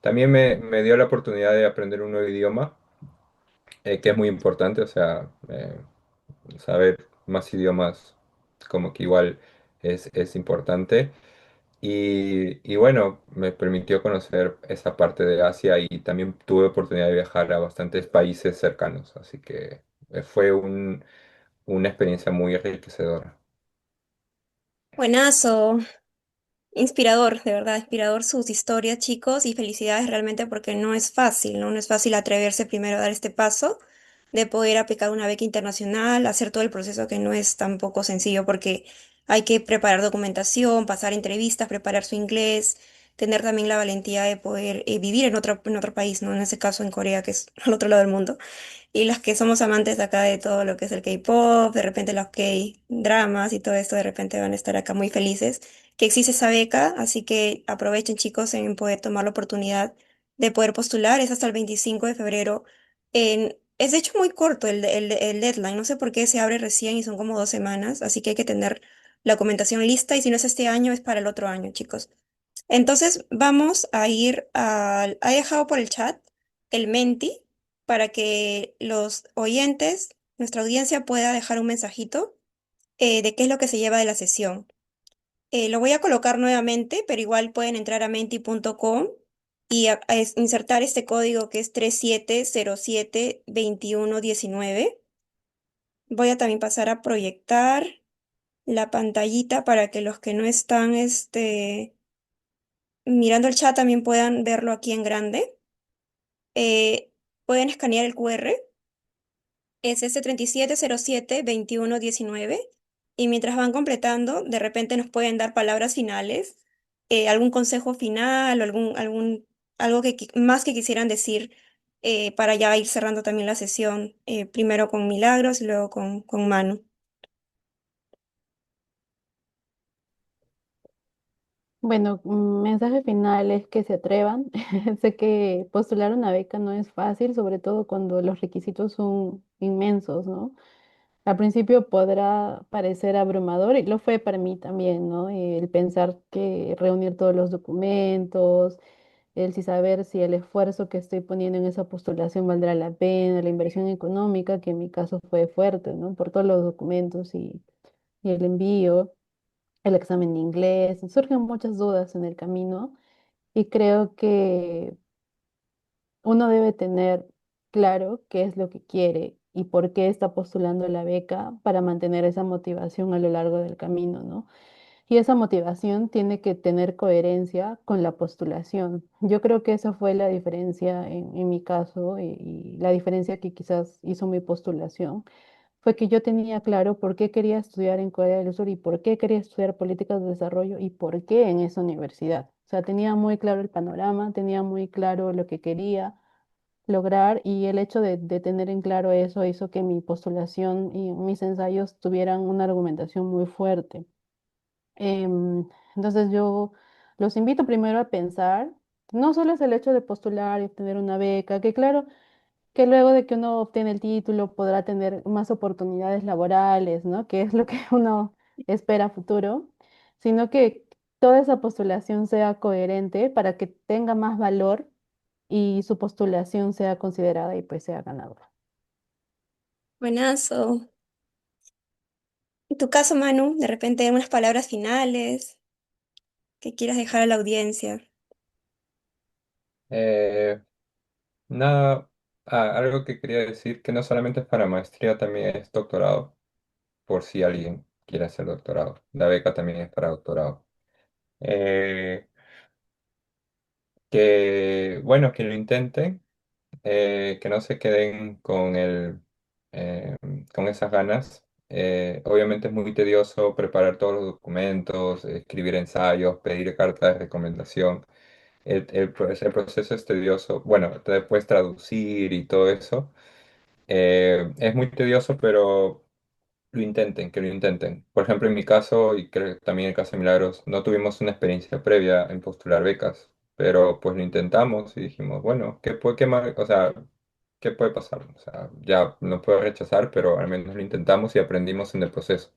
también me dio la oportunidad de aprender un nuevo idioma, que es muy importante, o sea, saber más idiomas como que igual es importante. Y bueno, me permitió conocer esa parte de Asia y también tuve oportunidad de viajar a bastantes países cercanos, así que fue una experiencia muy enriquecedora. Buenazo. Inspirador, de verdad, inspirador sus historias, chicos, y felicidades realmente porque no es fácil, ¿no? No es fácil atreverse primero a dar este paso de poder aplicar una beca internacional, hacer todo el proceso que no es tampoco sencillo porque hay que preparar documentación, pasar entrevistas, preparar su inglés, tener también la valentía de poder vivir en otro país, ¿no? En ese caso en Corea, que es al otro lado del mundo. Y las que somos amantes de acá de todo lo que es el K-pop, de repente los K-dramas y todo esto, de repente van a estar acá muy felices que existe esa beca, así que aprovechen chicos en poder tomar la oportunidad de poder postular, es hasta el 25 de febrero. Es de hecho muy corto el deadline, no sé por qué se abre recién y son como 2 semanas, así que hay que tener la documentación lista y si no es este año es para el otro año, chicos. Entonces vamos a ir al... Ha dejado por el chat el Menti para que los oyentes, nuestra audiencia pueda dejar un mensajito de qué es lo que se lleva de la sesión. Lo voy a colocar nuevamente, pero igual pueden entrar a menti.com y insertar este código que es 37072119. Voy a también pasar a proyectar la pantallita para que los que no están mirando el chat también puedan verlo aquí en grande. Eh, Pueden escanear el QR. Es este 37072119 y mientras van completando, de repente nos pueden dar palabras finales, algún consejo final o algo más que quisieran decir para ya ir cerrando también la sesión, primero con Milagros y luego con Manu. bueno, mensaje final es que se atrevan. Sé que postular una beca no es fácil, sobre todo cuando los requisitos son inmensos, ¿no? Al principio podrá parecer abrumador y lo fue para mí también, ¿no? El pensar que reunir todos los documentos, el si saber si el esfuerzo que estoy poniendo en esa postulación valdrá la pena, la inversión económica, que en mi caso fue fuerte, ¿no? Por todos los documentos y el envío, el examen de inglés, surgen muchas dudas en el camino y creo que uno debe tener claro qué es lo que quiere y por qué está postulando la beca para mantener esa motivación a lo largo del camino, ¿no? Y esa motivación tiene que tener coherencia con la postulación. Yo creo que esa fue la diferencia en mi caso y la diferencia que quizás hizo mi postulación fue que yo tenía claro por qué quería estudiar en Corea del Sur y por qué quería estudiar políticas de desarrollo y por qué en esa universidad. O sea, tenía muy claro el panorama, tenía muy claro lo que quería lograr y el hecho de tener en claro eso hizo que mi postulación y mis ensayos tuvieran una argumentación muy fuerte. Entonces yo los invito primero a pensar, no solo es el hecho de postular y obtener una beca, que claro, que luego de que uno obtiene el título podrá tener más oportunidades laborales, ¿no? Que es lo que uno espera a futuro, sino que toda esa postulación sea coherente para que tenga más valor y su postulación sea considerada y pues sea ganadora. Buenazo. En tu caso, Manu, de repente unas palabras finales que quieras dejar a la audiencia. Eh, Nada, algo que quería decir que no solamente es para maestría, también es doctorado, por si alguien quiere hacer doctorado. La beca también es para doctorado. Eh, bueno, que lo intenten, que no se queden eh, con esas ganas. Obviamente es muy tedioso preparar todos los documentos, escribir ensayos, pedir cartas de recomendación. El proceso es tedioso. Bueno, te puedes traducir y todo eso. Es muy tedioso, pero lo intenten, que lo intenten. Por ejemplo, en mi caso, y creo que también en el caso de Milagros, no tuvimos una experiencia previa en postular becas, pero pues lo intentamos y dijimos, bueno, qué más, o sea, ¿qué puede pasar? O sea, ya no puedo rechazar, pero al menos lo intentamos y aprendimos en el proceso.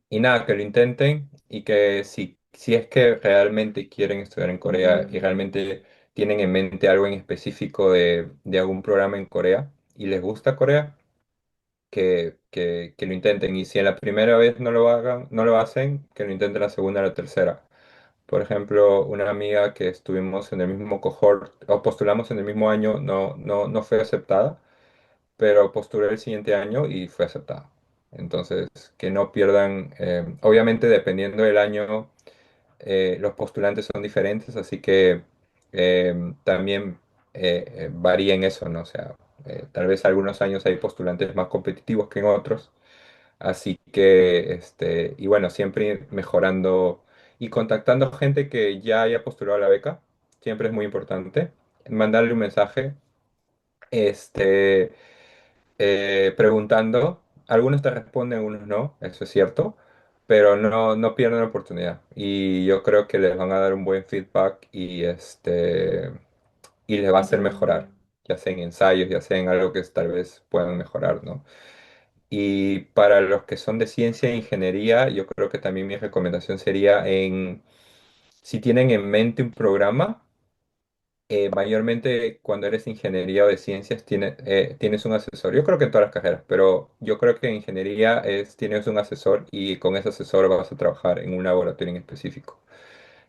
Y nada, que lo intenten y que si es que realmente quieren estudiar en Corea y realmente tienen en mente algo en específico de algún programa en Corea y les gusta Corea, que lo intenten. Y si en la primera vez no lo hagan, no lo hacen, que lo intenten la segunda o la tercera. Por ejemplo, una amiga que estuvimos en el mismo cohort o postulamos en el mismo año no fue aceptada, pero postulé el siguiente año y fue aceptada. Entonces, que no pierdan, obviamente dependiendo del año, los postulantes son diferentes, así que también varía en eso, ¿no? O sea, tal vez algunos años hay postulantes más competitivos que en otros, así que, y bueno, siempre ir mejorando y contactando gente que ya haya postulado a la beca, siempre es muy importante. Mandarle un mensaje, este, preguntando. Algunos te responden, algunos no, eso es cierto, pero no pierden la oportunidad. Y yo creo que les van a dar un buen feedback y les va a hacer mejorar, ya sea en ensayos, ya sea en algo que tal vez puedan mejorar, ¿no? Y para los que son de ciencia e ingeniería, yo creo que también mi recomendación sería si tienen en mente un programa, mayormente cuando eres de ingeniería o de ciencias tienes un asesor. Yo creo que en todas las carreras, pero yo creo que en ingeniería tienes un asesor y con ese asesor vas a trabajar en un laboratorio en específico.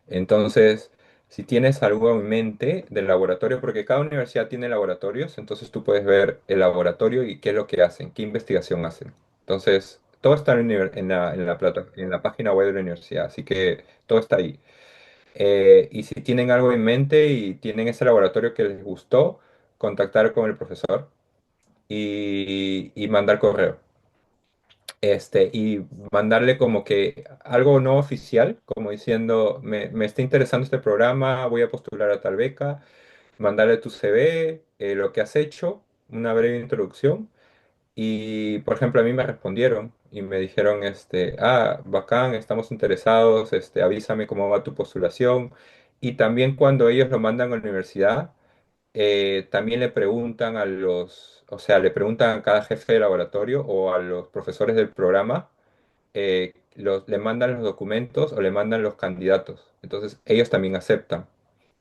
Entonces, si tienes algo en mente del laboratorio, porque cada universidad tiene laboratorios, entonces tú puedes ver el laboratorio y qué es lo que hacen, qué investigación hacen. Entonces, todo está en la página web de la universidad, así que todo está ahí. Y si tienen algo en mente y tienen ese laboratorio que les gustó, contactar con el profesor y mandar correo. Y mandarle como que algo no oficial, como diciendo, me está interesando este programa, voy a postular a tal beca, mandarle tu CV, lo que has hecho, una breve introducción. Y, por ejemplo, a mí me respondieron y me dijeron, bacán, estamos interesados, avísame cómo va tu postulación. Y también cuando ellos lo mandan a la universidad, también le preguntan o sea, le preguntan a cada jefe de laboratorio o a los profesores del programa, le mandan los documentos o le mandan los candidatos. Entonces, ellos también aceptan.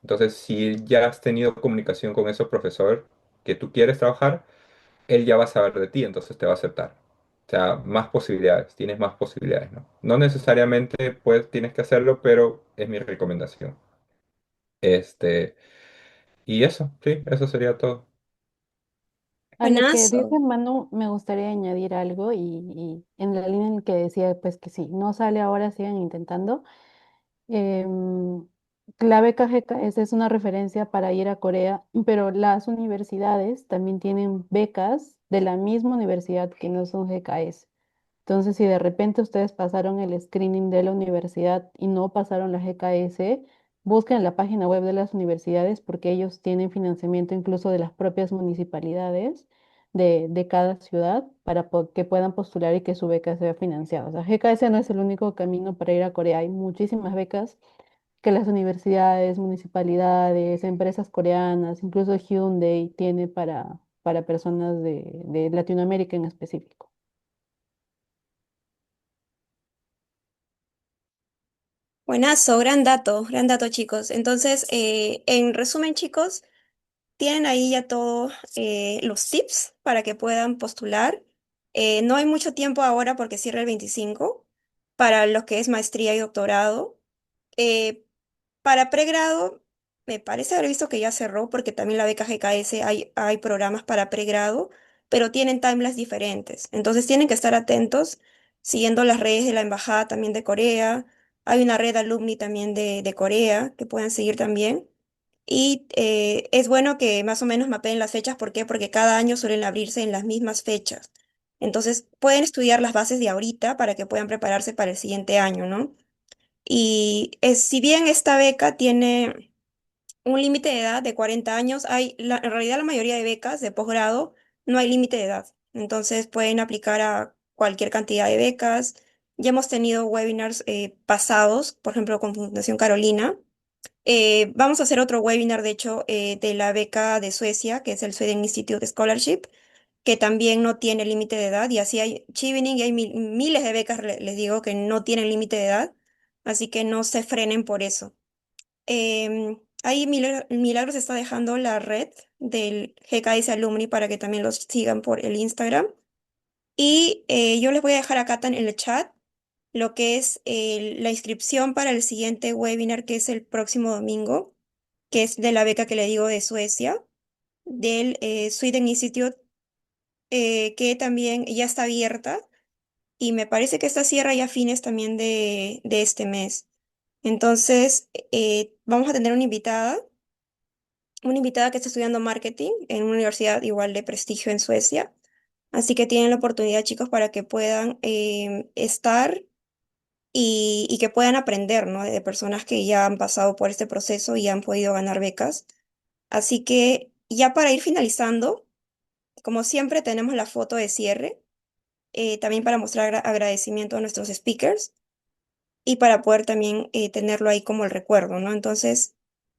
Entonces, si ya has tenido comunicación con ese profesor que tú quieres trabajar, él ya va a saber de ti, entonces te va a aceptar. O sea, más posibilidades, tienes más posibilidades, ¿no? No necesariamente pues tienes que hacerlo, pero es mi recomendación. Este, y eso, sí, eso sería todo. A lo que Buenazo. dice Manu, me gustaría añadir algo y en la línea en que decía, pues que si no sale ahora, sigan intentando. Em, la beca GKS es una referencia para ir a Corea, pero las universidades también tienen becas de la misma universidad que no son GKS. Entonces, si de repente ustedes pasaron el screening de la universidad y no pasaron la GKS, busquen en la página web de las universidades porque ellos tienen financiamiento incluso de las propias municipalidades de cada ciudad para que puedan postular y que su beca sea financiada. O sea, GKS no es el único camino para ir a Corea. Hay muchísimas becas que las universidades, municipalidades, empresas coreanas, incluso Hyundai tiene para personas de Latinoamérica en específico. Buenazo, gran dato, chicos. Entonces, en resumen, chicos, tienen ahí ya todos los tips para que puedan postular. No hay mucho tiempo ahora porque cierra el 25 para lo que es maestría y doctorado. Eh, para pregrado, me parece haber visto que ya cerró porque también la beca GKS hay programas para pregrado, pero tienen timelines diferentes. Entonces tienen que estar atentos siguiendo las redes de la Embajada también de Corea. Hay una red alumni también de Corea que puedan seguir también. Y es bueno que más o menos mapeen las fechas. ¿Por qué? Porque cada año suelen abrirse en las mismas fechas. Entonces pueden estudiar las bases de ahorita para que puedan prepararse para el siguiente año, ¿no? Y si bien esta beca tiene un límite de edad de 40 años, en realidad la mayoría de becas de posgrado no hay límite de edad. Entonces pueden aplicar a cualquier cantidad de becas. Ya hemos tenido webinars pasados, por ejemplo, con Fundación Carolina. Vamos a hacer otro webinar, de hecho, de la beca de Suecia, que es el Sweden Institute Scholarship, que también no tiene límite de edad. Y así hay Chevening y hay miles de becas, les digo, que no tienen límite de edad. Así que no se frenen por eso. Ahí Milagros está dejando la red del GKS Alumni para que también los sigan por el Instagram. Y yo les voy a dejar acá en el chat lo que es la inscripción para el siguiente webinar, que es el próximo domingo, que es de la beca que le digo de Suecia, del Sweden Institute, que también ya está abierta y me parece que esta cierra ya a fines también de este mes. Entonces, vamos a tener una invitada que está estudiando marketing en una universidad igual de prestigio en Suecia. Así que tienen la oportunidad, chicos, para que puedan estar y que puedan aprender, ¿no? De personas que ya han pasado por este proceso y han podido ganar becas. Así que ya para ir finalizando, como siempre, tenemos la foto de cierre, también para mostrar agradecimiento a nuestros speakers y para poder también tenerlo ahí como el recuerdo, ¿no? Entonces,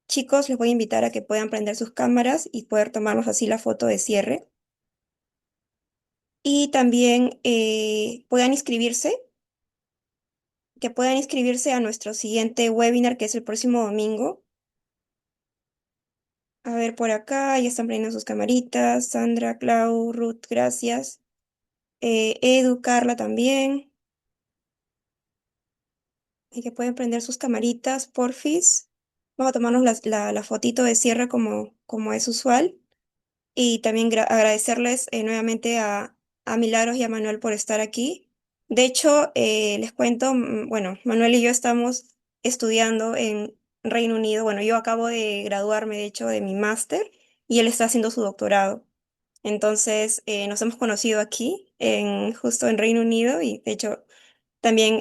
chicos, les voy a invitar a que puedan prender sus cámaras y poder tomarnos así la foto de cierre. Y también que puedan inscribirse a nuestro siguiente webinar, que es el próximo domingo. A ver, por acá ya están prendiendo sus camaritas. Sandra, Clau, Ruth, gracias. Edu, Carla también. Y que pueden prender sus camaritas, porfis. Vamos a tomarnos la fotito de cierre como es usual. Y también agradecerles nuevamente a Milagros y a Manuel por estar aquí. De hecho, les cuento, bueno, Manuel y yo estamos estudiando en Reino Unido. Bueno, yo acabo de graduarme, de hecho, de mi máster y él está haciendo su doctorado. Entonces, nos hemos conocido aquí, justo en Reino Unido, y de hecho, también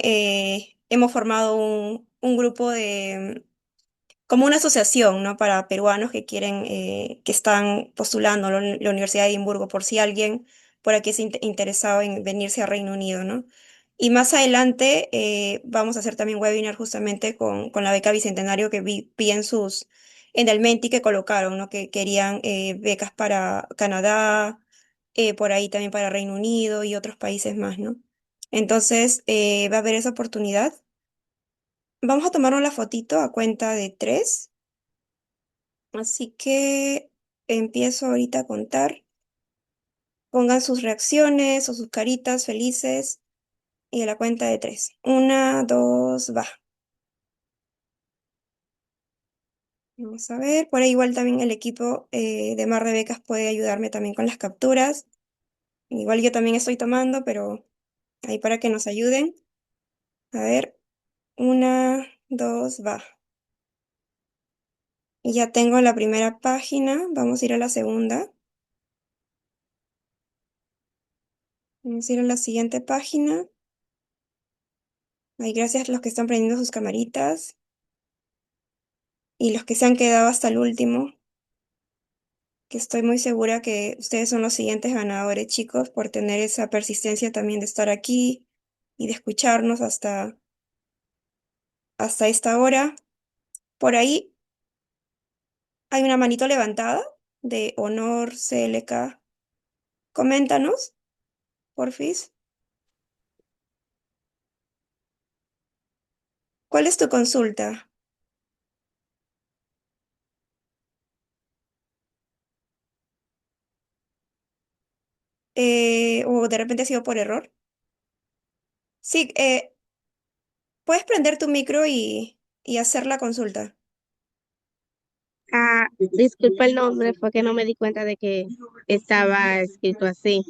hemos formado un grupo como una asociación, ¿no? Para peruanos que quieren, que están postulando a la Universidad de Edimburgo, por si alguien por aquí es interesado en venirse a Reino Unido, ¿no? Y más adelante vamos a hacer también webinar justamente con la beca Bicentenario que vi en el Menti que colocaron, ¿no? Que querían becas para Canadá, por ahí también para Reino Unido y otros países más, ¿no? Entonces, va a haber esa oportunidad. Vamos a tomarnos la fotito a cuenta de tres. Así que empiezo ahorita a contar. Pongan sus reacciones o sus caritas felices y a la cuenta de tres. Una, dos, va. Vamos a ver, por ahí igual también el equipo de Mar de Becas puede ayudarme también con las capturas. Igual yo también estoy tomando, pero ahí para que nos ayuden. A ver, una, dos, va. Y ya tengo la primera página, vamos a ir a la segunda. Vamos a ir a la siguiente página. Ahí gracias a los que están prendiendo sus camaritas y los que se han quedado hasta el último, que estoy muy segura que ustedes son los siguientes ganadores, chicos, por tener esa persistencia también de estar aquí y de escucharnos hasta esta hora. Por ahí hay una manito levantada de Honor CLK. Coméntanos, porfis. ¿Cuál es tu consulta? ¿O de repente ha sido por error? Sí, puedes prender tu micro y hacer la consulta. Ah, disculpa el nombre, fue que no me di cuenta de que estaba escrito así.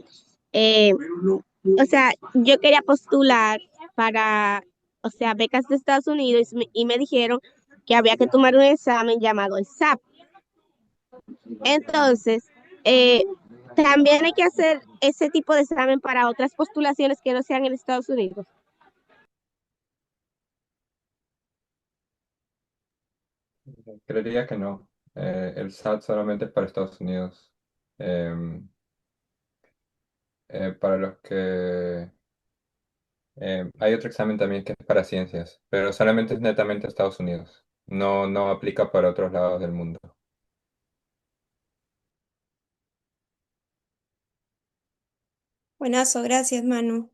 O sea, yo quería postular para, o sea, becas de Estados Unidos y me dijeron que había que tomar un examen llamado el SAP. Entonces, eh, también hay que hacer ese tipo de examen para otras postulaciones que no sean en Estados Unidos. Creería que no. El SAT solamente es para Estados Unidos. Em, para los que... hay otro examen también que es para ciencias, pero solamente es netamente Estados Unidos. No, no aplica para otros lados del mundo. Buenazo, gracias, Manu.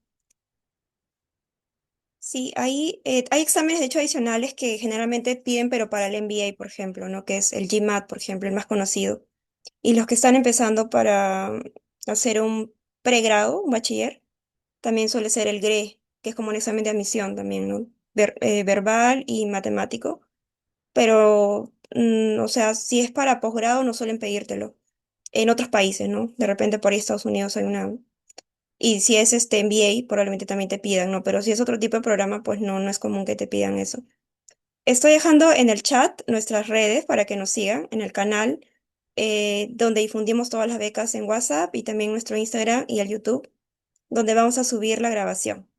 Sí, hay exámenes de hecho adicionales que generalmente piden, pero para el MBA, por ejemplo, ¿no? Que es el GMAT, por ejemplo, el más conocido. Y los que están empezando para hacer un pregrado, un bachiller, también suele ser el GRE, que es como un examen de admisión también, ¿no? Verbal y matemático. Pero, o sea, si es para posgrado, no suelen pedírtelo. En otros países, ¿no? De repente por ahí Estados Unidos hay una. Y si es este MBA, probablemente también te pidan, ¿no? Pero si es otro tipo de programa, pues no, no es común que te pidan eso. Estoy dejando en el chat nuestras redes para que nos sigan en el canal, donde difundimos todas las becas en WhatsApp y también nuestro Instagram y el YouTube, donde vamos a subir la grabación.